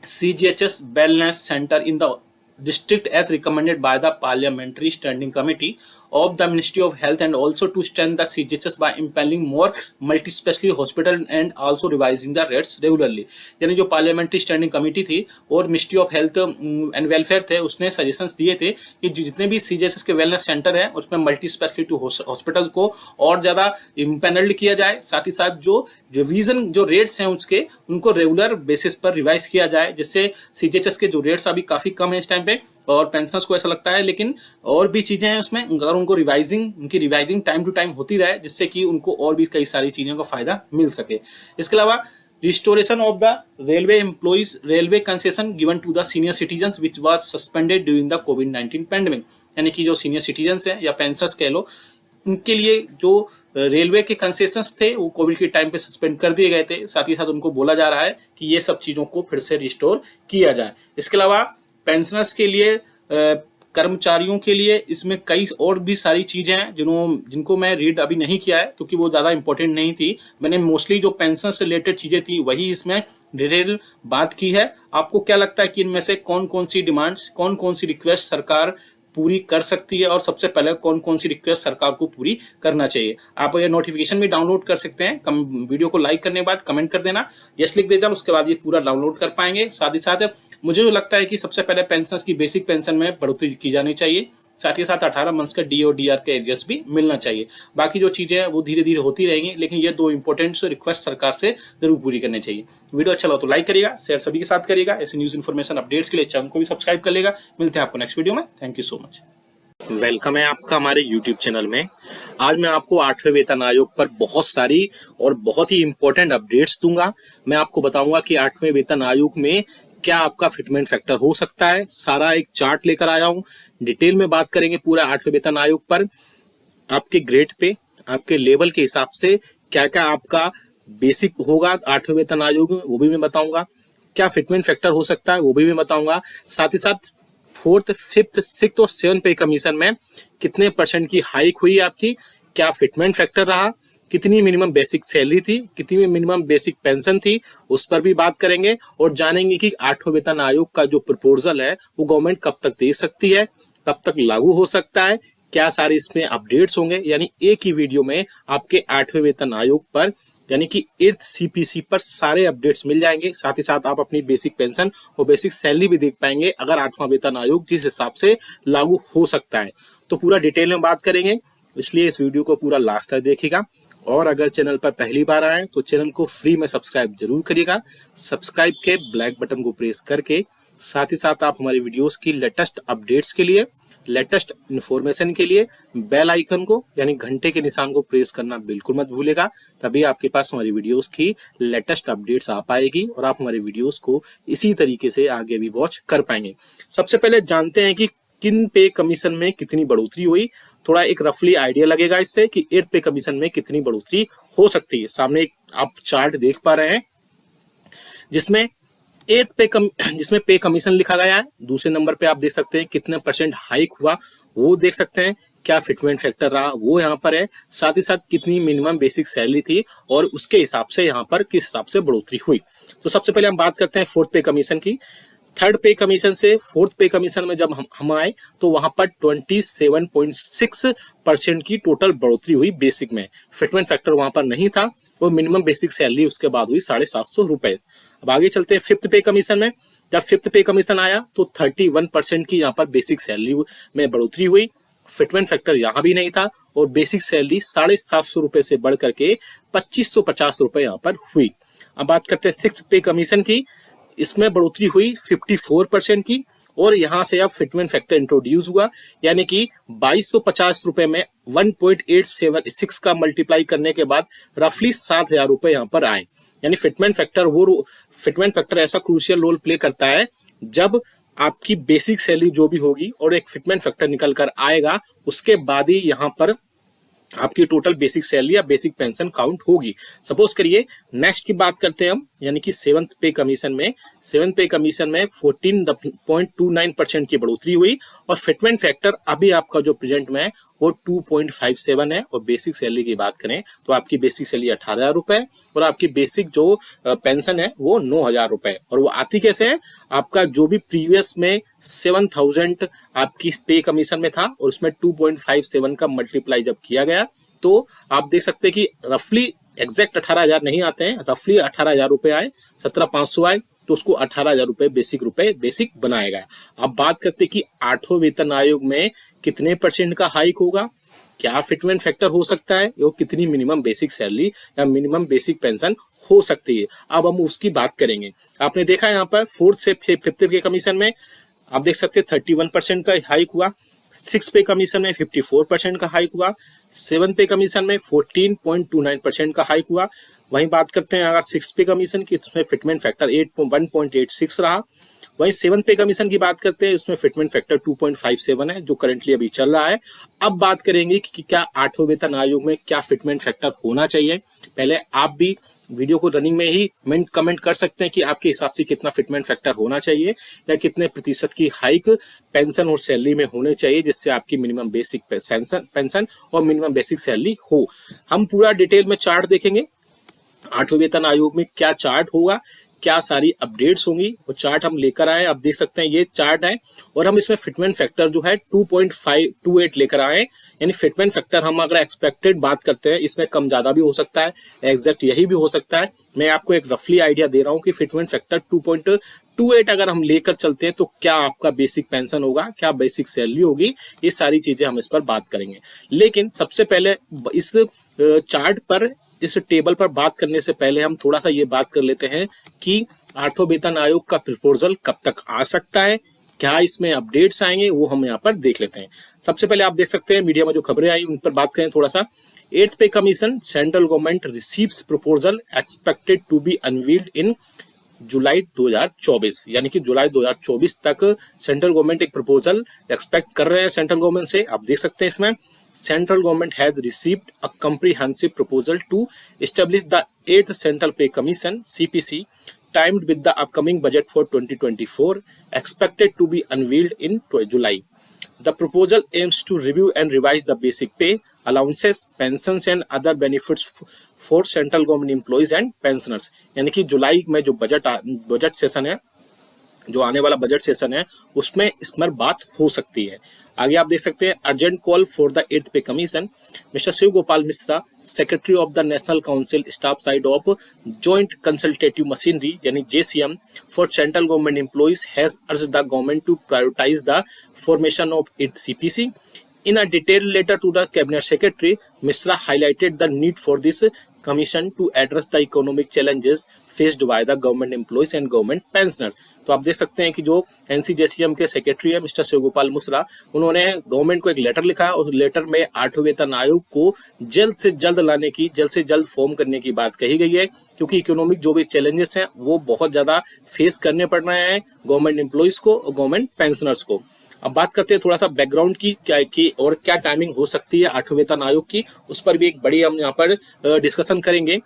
CGHS wellness center in the district as recommended by the Parliamentary Standing Committee of the Ministry of Health, and also to strengthen the CGHS by impelling more multi-specialty hospital and also revising the rates regularly। यानी जो parliamentary standing committee थी और ministry of health and welfare थे उसने suggestions दिए थे कि जितने भी CGHS के वेलनेस सेंटर हैं उसमें मल्टी स्पेशलिटी हॉस्पिटल को और ज्यादा इम्पैनल्ड किया जाए। साथ ही साथ जो रिवीजन जो रेट्स हैं उसके उनको रेगुलर बेसिस पर रिवाइज किया जाए, जिससे CGHS के जो रेट्स अभी काफी कम है इस टाइम पे और पेंशनर्स को ऐसा लगता है, लेकिन और भी चीजें हैं उसमें, अगर उनको उनकी रिवाइजिंग टाइम टू टाइम होती रहे जिससे कि उनको और भी कई सारी चीजों का फायदा मिल सके। इसके अलावा restoration of the railway employees railway concession given to the senior citizens which was suspended during the कोविड-19 पैंडेमिक। यानी कि जो सीनियर सिटीजन्स हैं या पेंशनर्स कह लो, उनके लिए जो रेलवे के कंसेशंस थे वो कोविड के टाइम पे सस्पेंड कर दिए गए थे। साथ ही साथ उनको बोला जा रहा है कि ये सब चीजों को फिर से रिस्टोर किया जाए। इसके अलावा पेंशनर्स के लिए कर्मचारियों के लिए इसमें कई और भी सारी चीजें हैं जिनको मैं रीड अभी नहीं किया है क्योंकि वो ज्यादा इंपॉर्टेंट नहीं थी। मैंने मोस्टली जो पेंशन से रिलेटेड चीजें थी वही इसमें डिटेल बात की है। आपको क्या लगता है कि इनमें से कौन कौन सी डिमांड्स, कौन कौन सी रिक्वेस्ट सरकार पूरी कर सकती है और सबसे पहले कौन कौन सी रिक्वेस्ट सरकार को पूरी करना चाहिए। आप ये नोटिफिकेशन भी डाउनलोड कर सकते हैं। वीडियो को लाइक करने के बाद कमेंट कर देना, यस लिख देना, उसके बाद ये पूरा डाउनलोड कर पाएंगे। साथ ही साथ मुझे जो लगता है कि सबसे पहले पेंशन की बेसिक पेंशन में बढ़ोतरी की जानी चाहिए, साथ ही साथ 18 मंथ्स का डी और डीआर के एरियर्स भी मिलना चाहिए। बाकी जो चीजें हैं वो धीरे धीरे होती रहेंगी, लेकिन ये 2 इंपॉर्टेंट रिक्वेस्ट सरकार से जरूर पूरी करनी चाहिए। वीडियो अच्छा लगा तो लाइक करिएगा, शेयर सभी के साथ करिएगा। ऐसी न्यूज इन्फॉर्मेशन अपडेट्स के लिए चैनल को भी सब्सक्राइब कर लेगा। मिलते हैं आपको नेक्स्ट वीडियो में। Thank you so much. Welcome है आपका हमारे YouTube चैनल में। आज मैं आपको 8वें वेतन आयोग पर बहुत सारी और बहुत ही इंपॉर्टेंट अपडेट्स दूंगा। मैं आपको बताऊंगा कि 8वें वेतन आयोग में क्या आपका फिटमेंट फैक्टर हो सकता है। सारा एक चार्ट लेकर आया हूं, डिटेल में बात करेंगे पूरा 8वें वेतन आयोग पर। आपके ग्रेड पे, आपके लेवल के हिसाब से क्या क्या आपका बेसिक होगा 8वें वेतन आयोग में, वो भी मैं बताऊंगा। क्या फिटमेंट फैक्टर हो सकता है वो भी मैं बताऊंगा। साथ ही साथ 4th, 5th, 6th और 7th पे कमीशन में कितने % की हाइक हुई आपकी, क्या फिटमेंट फैक्टर रहा, कितनी मिनिमम बेसिक सैलरी थी, कितनी मिनिमम बेसिक पेंशन थी, उस पर भी बात करेंगे। और जानेंगे कि 8वें वेतन आयोग का जो प्रपोजल है वो गवर्नमेंट कब तक दे सकती है, कब तक लागू हो सकता है, क्या सारे इसमें अपडेट्स होंगे। यानी एक ही वीडियो में आपके 8वें वेतन आयोग पर यानी कि 8th CPC पर सारे अपडेट्स मिल जाएंगे। साथ ही साथ आप अपनी बेसिक पेंशन और बेसिक सैलरी भी देख पाएंगे अगर 8वां वेतन आयोग जिस हिसाब से लागू हो सकता है। तो पूरा डिटेल में बात करेंगे, इसलिए इस वीडियो को पूरा लास्ट तक देखिएगा। और अगर चैनल पर पहली बार आए तो चैनल को फ्री में सब्सक्राइब जरूर करिएगा। सब्सक्राइब के ब्लैक बटन को प्रेस करके साथ ही साथ आप हमारी वीडियोस की लेटेस्ट अपडेट्स के लिए, लेटेस्ट इन्फॉर्मेशन के लिए बेल आइकन को यानी घंटे के निशान को प्रेस करना बिल्कुल मत भूलेगा। तभी आपके पास हमारी वीडियोस की लेटेस्ट अपडेट्स आ पाएगी और आप हमारी वीडियोस को इसी तरीके से आगे भी वॉच कर पाएंगे। सबसे पहले जानते हैं कि किन पे कमीशन में कितनी बढ़ोतरी हुई। थोड़ा एक रफली आइडिया लगेगा इससे कि 8th पे कमीशन में कितनी बढ़ोतरी हो सकती है। सामने एक आप चार्ट देख पा रहे हैं जिसमें 8th जिसमें पे कमीशन लिखा गया है। दूसरे नंबर पे आप देख सकते हैं कितने % हाइक हुआ वो देख सकते हैं, क्या फिटमेंट फैक्टर रहा वो यहाँ पर है। साथ ही साथ कितनी मिनिमम बेसिक सैलरी थी और उसके हिसाब से यहाँ पर किस हिसाब से बढ़ोतरी हुई। तो सबसे पहले हम बात करते हैं 4th पे कमीशन की। 3rd पे कमीशन से 4th पे कमीशन में जब हम आए तो वहां पर 27.6% की टोटल बढ़ोतरी हुई बेसिक में। फिटमेंट फैक्टर वहां पर नहीं था और मिनिमम बेसिक सैलरी उसके बाद हुई 750 रुपए। अब आगे चलते हैं 5th पे कमीशन में। जब 5th पे कमीशन आया तो 31% की यहाँ पर बेसिक सैलरी में बढ़ोतरी हुई। फिटमेंट फैक्टर यहाँ भी नहीं था और बेसिक सैलरी 750 रुपए से बढ़ करके 2550 रुपए यहाँ पर हुई। अब बात करते हैं 6th पे कमीशन की। इसमें बढ़ोतरी हुई 54% की और यहां से अब फिटमेंट फैक्टर इंट्रोड्यूस हुआ, यानी कि 2250 रुपए में 1.876 का मल्टीप्लाई करने के बाद रफली 7000 रुपए यहाँ पर आए। यानी फिटमेंट फैक्टर ऐसा क्रूशियल रोल प्ले करता है जब आपकी बेसिक सैलरी जो भी होगी और एक फिटमेंट फैक्टर निकल कर आएगा, उसके बाद ही यहाँ पर आपकी टोटल बेसिक सैलरी या बेसिक पेंशन काउंट होगी। सपोज करिए नेक्स्ट की बात करते हैं हम, यानी कि 7th पे कमीशन में 14.29% की बढ़ोतरी हुई और फिटमेंट फैक्टर अभी आपका जो प्रेजेंट में है वो 2.57 है। और बेसिक सैलरी की बात करें तो आपकी बेसिक सैलरी 18,000 रुपए और आपकी बेसिक जो पेंशन है वो 9,000 रुपए। और वो आती कैसे है, आपका जो भी प्रीवियस में 7,000 आपकी पे कमीशन में था और उसमें 2.57 का मल्टीप्लाई जब किया गया तो आप देख सकते हैं कि रफली एग्जैक्ट 18,000 नहीं आते हैं, रफली 18,000 रुपए आए, 17,500 आए तो उसको 18,000 रुपए बेसिक बनाएगा। अब बात करते हैं कि 8वें वेतन आयोग में कितने % का हाइक होगा, क्या फिटमेंट फैक्टर हो सकता है और कितनी मिनिमम बेसिक सैलरी या मिनिमम बेसिक पेंशन हो सकती है। अब हम उसकी बात करेंगे। आपने देखा यहाँ पर 4th से 5th के कमीशन में आप देख सकते हैं 31% का हाइक हुआ। 6th पे कमीशन में 54% का हाइक हुआ। 7th पे कमीशन में 14.29% का हाइक हुआ। वहीं बात करते हैं अगर 6th पे कमीशन की, तो उसमें फिटमेंट फैक्टर 1.86 रहा। वहीं 7th पे कमीशन की बात करते हैं, उसमें फिटमेंट फैक्टर 2.57 है जो करंटली अभी चल रहा है। अब बात करेंगे कि क्या 8वें वेतन आयोग में क्या फिटमेंट फैक्टर होना चाहिए। पहले आप भी वीडियो को रनिंग में ही कमेंट कर सकते हैं कि आपके हिसाब से कितना फिटमेंट फैक्टर होना चाहिए या कितने % की हाइक पेंशन और सैलरी में होने चाहिए जिससे आपकी मिनिमम बेसिक पेंशन और मिनिमम बेसिक सैलरी हो। हम पूरा डिटेल में चार्ट देखेंगे 8वें वेतन आयोग में क्या चार्ट होगा, क्या सारी अपडेट्स होंगी वो चार्ट हम लेकर आए। आप देख सकते हैं ये चार्ट है और हम इसमें फिटमेंट फैक्टर जो है 2.528 लेकर आए। यानी फिटमेंट फैक्टर हम अगर एक्सपेक्टेड बात करते हैं इसमें कम ज्यादा भी हो सकता है, एग्जैक्ट यही भी हो सकता है। मैं आपको एक रफली आइडिया दे रहा हूँ कि फिटमेंट फैक्टर 2.28 अगर हम लेकर चलते हैं तो क्या आपका बेसिक पेंशन होगा, क्या बेसिक सैलरी होगी, ये सारी चीजें हम इस पर बात करेंगे। लेकिन सबसे पहले इस चार्ट पर, इस टेबल पर बात करने से पहले हम थोड़ा सा ये बात कर लेते हैं कि 8वां वेतन आयोग का प्रपोजल कब तक आ सकता है, क्या इसमें अपडेट्स आएंगे, वो हम यहाँ पर देख लेते हैं। सबसे पहले आप देख सकते हैं मीडिया में जो खबरें आई उन पर बात करें थोड़ा सा। 8th pay commission central government receives proposal expected to be unveiled in July 2024, यानी कि जुलाई 2024 तक सेंट्रल गवर्नमेंट एक प्रपोजल एक्सपेक्ट कर रहे हैं सेंट्रल गवर्नमेंट से। आप देख सकते हैं इसमें central government has received a comprehensive proposal to establish the 8th central pay commission CPC timed with the upcoming budget for 2024 expected to be unveiled in July. The proposal aims to review and revise the basic pay, allowances, pensions and other benefits for central government employees and pensioners. यानी कि जुलाई में जो budget session है, जो आने वाला budget session है, उसमें इस पर बात हो सकती है। आगे आप देख सकते हैं urgent call for the 8th pay commission. Mister Shiv Gopal Mishra, secretary of the national council staff side of joint consultative machinery यानी JCM for central government employees has urged the government to prioritise the formation of 8th CPC. In a detailed letter to the cabinet secretary, Mishra highlighted the need for this commission to address the economic challenges faced by the government employees and government pensioners. तो आप देख सकते हैं कि जो NCJCM के secretary है mister Shivgopal Mishra, उन्होंने गवर्नमेंट को एक लेटर लिखा है और लेटर में 8वें वेतन आयोग को जल्द से जल्द लाने की, जल्द से जल्द फॉर्म करने की बात कही गई है, क्योंकि इकोनॉमिक जो भी चैलेंजेस हैं वो बहुत ज्यादा फेस करने पड़ रहे हैं गवर्नमेंट एम्प्लॉइज को और गवर्नमेंट पेंशनर्स को। अब बात करते हैं थोड़ा सा बैकग्राउंड की और क्या टाइमिंग हो सकती है 8वें वेतन आयोग की, उस पर भी एक बड़ी हम यहाँ पर डिस्कशन करेंगे।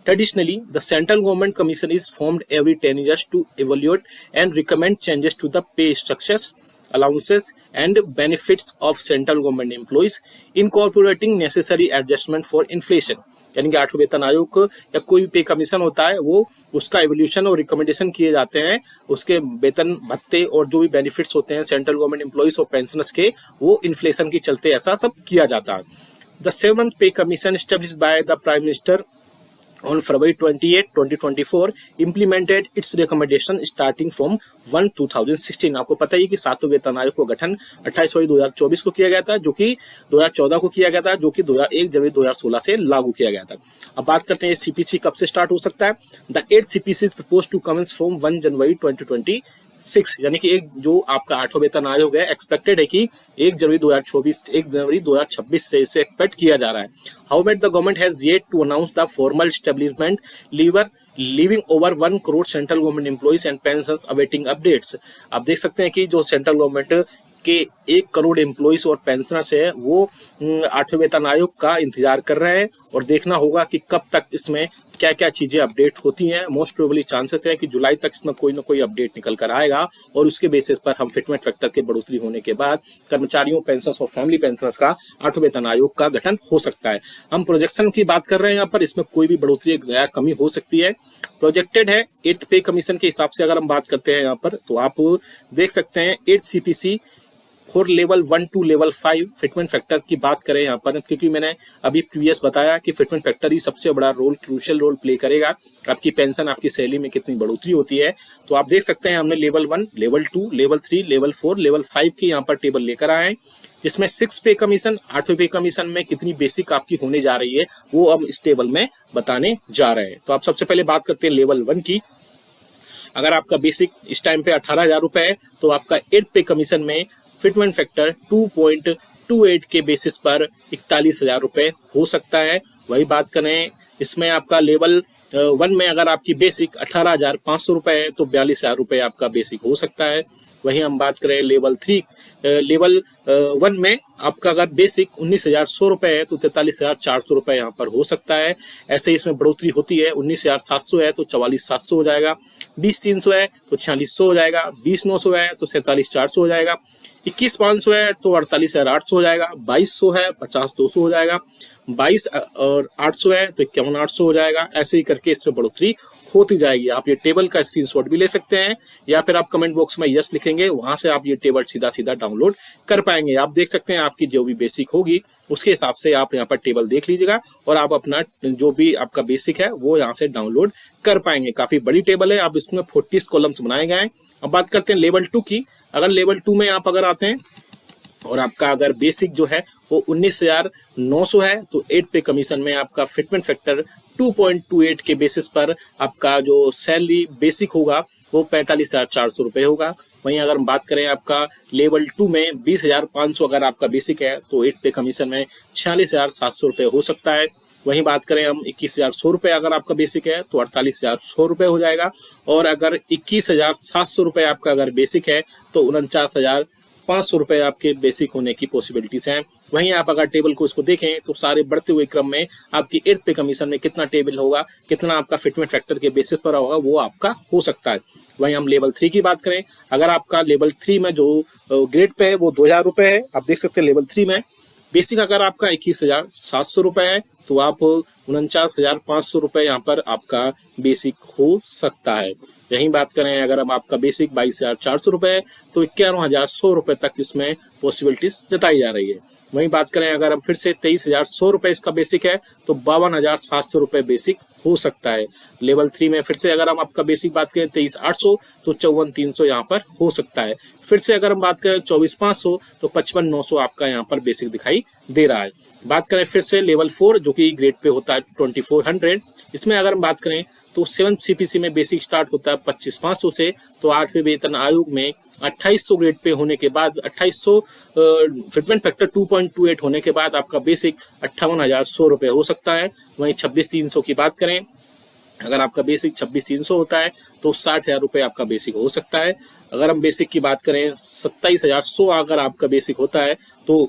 Traditionally, the central government commission is formed every 10 years to evaluate and recommend changes to the pay structures, allowances and benefits of central government employees, incorporating necessary adjustment for inflation. यानी कि 8वें वेतन आयोग या कोई भी पे commission होता है वो उसका एवोल्यूशन और रिकमेंडेशन किए जाते हैं, उसके वेतन भत्ते और जो भी बेनिफिट्स होते हैं सेंट्रल गवर्नमेंट एम्प्लॉइज और पेंशनर्स के, वो इन्फ्लेशन के चलते ऐसा सब किया जाता है। द 7th पे commission established by the prime minister on February 28, 2024 implemented its recommendation starting from 1/2016। आपको पता ही कि 7वें वेतन आयोग को गठन 28 फरवरी 2024 को किया गया था, जो कि 2014 को किया गया था, जो कि 1 जनवरी 2016 से लागू किया गया था। अब बात करते हैं CPC कब से स्टार्ट हो सकता है। The 8th CPC is proposed to commence from 1 जनवरी 2026, यानी कि एक जो आपका 8वां वेतन आयोग है एक्सपेक्टेड है कि 1 जनवरी 2026 से इसे एक्सपेक्ट किया जा रहा है। However, the government has yet to announce the formal establishment, leaving over 1 crore central government employees and pensions awaiting updates। आप देख सकते हैं कि जो सेंट्रल गवर्नमेंट के 1 करोड़ एम्प्लॉइज और पेंशनर्स है वो 8वें वेतन आयोग का इंतजार कर रहे हैं और देखना होगा कि कब तक इसमें क्या क्या चीजें अपडेट होती हैं। मोस्ट प्रोबेबली चांसेस है कि जुलाई तक इसमें कोई ना कोई अपडेट निकल कर आएगा और उसके बेसिस पर हम फिटमेंट फैक्टर के बढ़ोतरी होने के बाद कर्मचारियों, पेंशनर्स और फैमिली पेंशनर्स का 8वें वेतन आयोग का गठन हो सकता है। हम प्रोजेक्शन की बात कर रहे हैं यहाँ पर, इसमें कोई भी बढ़ोतरी या कमी हो सकती है। प्रोजेक्टेड है 8th पे कमीशन के हिसाब से अगर हम बात करते हैं यहाँ पर, तो आप देख सकते हैं 8th CPC for level 1 to level 5 fitment factor की बात करें यहाँ पर, क्योंकि मैंने अभी प्रीवियस बताया कि फिटमेंट फैक्टर ही सबसे बड़ा रोल, क्रूशियल रोल प्ले करेगा आपकी पेंशन, आपकी सैलरी में कितनी बढ़ोतरी होती है। तो आप देख सकते हैं हमने level 1, level 2, level 3, level 4, level 5 की यहाँ पर टेबल लेकर आए हैं, जिसमें 6 पे कमीशन, 8वें पे कमीशन में कितनी बेसिक आपकी होने जा रही है वो हम इस टेबल में बताने जा रहे हैं। तो आप सबसे पहले बात करते हैं लेवल 1 की। अगर आपका बेसिक इस टाइम पे 18,000 रुपए है तो आपका 8th पे कमीशन में फिटमेंट फैक्टर 2.28 के बेसिस पर 41,000 रुपए हो सकता है। वही बात करें इसमें आपका लेवल 1 में अगर आपकी बेसिक 18,500 रुपए है तो 42,000 रुपए आपका बेसिक हो सकता है। वहीं हम बात करें लेवल 1 में आपका अगर बेसिक 19,100 रुपए है तो 43,400 रुपए यहाँ पर हो सकता है। ऐसे ही इसमें बढ़ोतरी होती है, 19,700 है तो 44,700 हो जाएगा, 20,300 है तो 4600 हो जाएगा, 20,900 है तो 47,400 हो जाएगा, 21,500 है तो 48,800 हो जाएगा, 2200 है 50,200 हो जाएगा, 22 और 800 है तो 51,800 हो जाएगा। ऐसे ही करके इसमें बढ़ोतरी होती जाएगी। आप ये टेबल का स्क्रीनशॉट भी ले सकते हैं या फिर आप कमेंट बॉक्स में यस लिखेंगे, वहां से आप ये टेबल सीधा सीधा डाउनलोड कर पाएंगे। आप देख सकते हैं आपकी जो भी बेसिक होगी उसके हिसाब से आप यहाँ पर टेबल देख लीजिएगा और आप अपना जो भी आपका बेसिक है वो यहाँ से डाउनलोड कर पाएंगे। काफी बड़ी टेबल है, आप इसमें 40 कॉलम्स बनाए गए हैं। अब बात करते हैं लेवल 2 की। अगर लेवल 2 में आप अगर आते हैं और आपका अगर बेसिक जो है वो 19,900 है तो 8 पे कमीशन में आपका फिटमेंट फैक्टर 2.28 के बेसिस पर आपका जो सैलरी बेसिक होगा वो 45,400 रुपये होगा। वहीं अगर हम बात करें आपका लेवल 2 में 20,500 अगर आपका बेसिक है तो 8 पे कमीशन में 46,700 रुपये हो सकता है। वहीं बात करें हम 21,100 रुपये अगर आपका बेसिक है तो 48,100 रुपये हो जाएगा। और अगर 21,700 रुपये आपका अगर बेसिक है तो 49,500 रुपये आपके बेसिक होने की पॉसिबिलिटीज हैं। वहीं आप अगर टेबल को इसको देखें तो सारे बढ़ते हुए क्रम में आपकी 8 पे कमीशन में कितना टेबल होगा, कितना आपका फिटमेंट फैक्टर के बेसिस पर होगा वो आपका हो सकता है। वहीं हम लेवल 3 की बात करें, अगर आपका लेवल 3 में जो ग्रेड पे है वो 2,000 रुपये है। आप देख सकते हैं लेवल 3 में बेसिक अगर आपका 21,700 रुपये है तो आप 49,500 रुपये यहाँ पर आपका बेसिक हो सकता है। यहीं बात करें अगर हम आपका बेसिक 22,400 रुपये है तो 51,100 रुपये तक इसमें पॉसिबिलिटीज जताई जा रही है। वहीं बात करें अगर हम फिर से 23,100 रुपये इसका बेसिक है तो 52,700 रुपये बेसिक हो सकता है। लेवल 3 में फिर से अगर हम आपका बेसिक बात करें 23,800 तो 54,300 यहाँ पर हो सकता है। फिर से अगर हम बात करें 24,500 तो 55,900 आपका यहाँ पर बेसिक दिखाई दे रहा है। बात करें फिर से लेवल 4 जो कि ग्रेड पे होता है 2400, इसमें अगर हम बात करें तो 7 CPC में बेसिक स्टार्ट होता है 25,500 से। तो 8वें वेतन आयोग में 2800 ग्रेड पे होने के बाद 2800 फिटमेंट फैक्टर 2.28 होने के बाद आपका बेसिक 58,100 रुपये हो सकता है। वहीं 26,300 की बात करें, अगर आपका बेसिक 26,300 होता है तो 60,000 रुपये आपका बेसिक हो सकता है। अगर हम बेसिक की बात करें 27,100 अगर आपका बेसिक होता है तो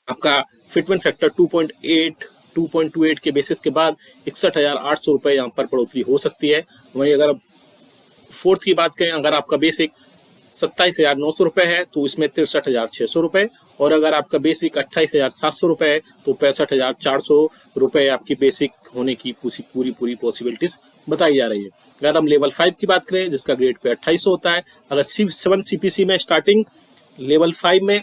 आपका फिटमेंट फैक्टर 2.28 के बेसिस के बाद 61,800 रुपये यहाँ पर बढ़ोतरी हो सकती है। वहीं अगर 4th की बात करें, अगर आपका बेसिक 27,900 रुपये है तो इसमें 63,600 रुपये, और अगर आपका बेसिक 28,700 रुपये है तो 65,400 रुपये आपकी बेसिक होने की पूरी पॉसिबिलिटीज बताई जा रही है। अगर हम लेवल 5 की बात करें जिसका ग्रेड पे 2800 होता है, अगर 7 CPC में स्टार्टिंग लेवल 5 में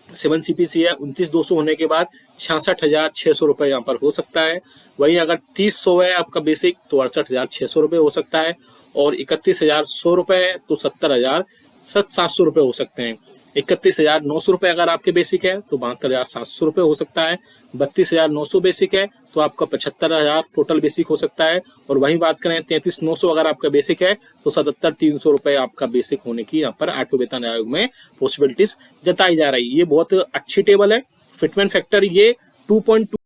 7 CPC है 29,200 होने के बाद 66,600 रुपये यहाँ पर हो सकता है। वहीं अगर 30,100 है आपका बेसिक तो 68,600 रुपये हो सकता है, और 31,100 रुपये है तो 70,700 रुपये हो सकते हैं। 31,900 रुपये अगर आपके बेसिक है तो 72,700 रुपये हो सकता है। 32,900 बेसिक है तो आपका 75,000 टोटल बेसिक हो सकता है। और वहीं बात करें 33,900 अगर आपका बेसिक है तो 77,300 रुपये आपका बेसिक होने की यहाँ पर 8वें वेतन आयोग में पॉसिबिलिटीज जताई जा रही है। ये बहुत अच्छी टेबल है। फिटमेंट फैक्टर ये 2.2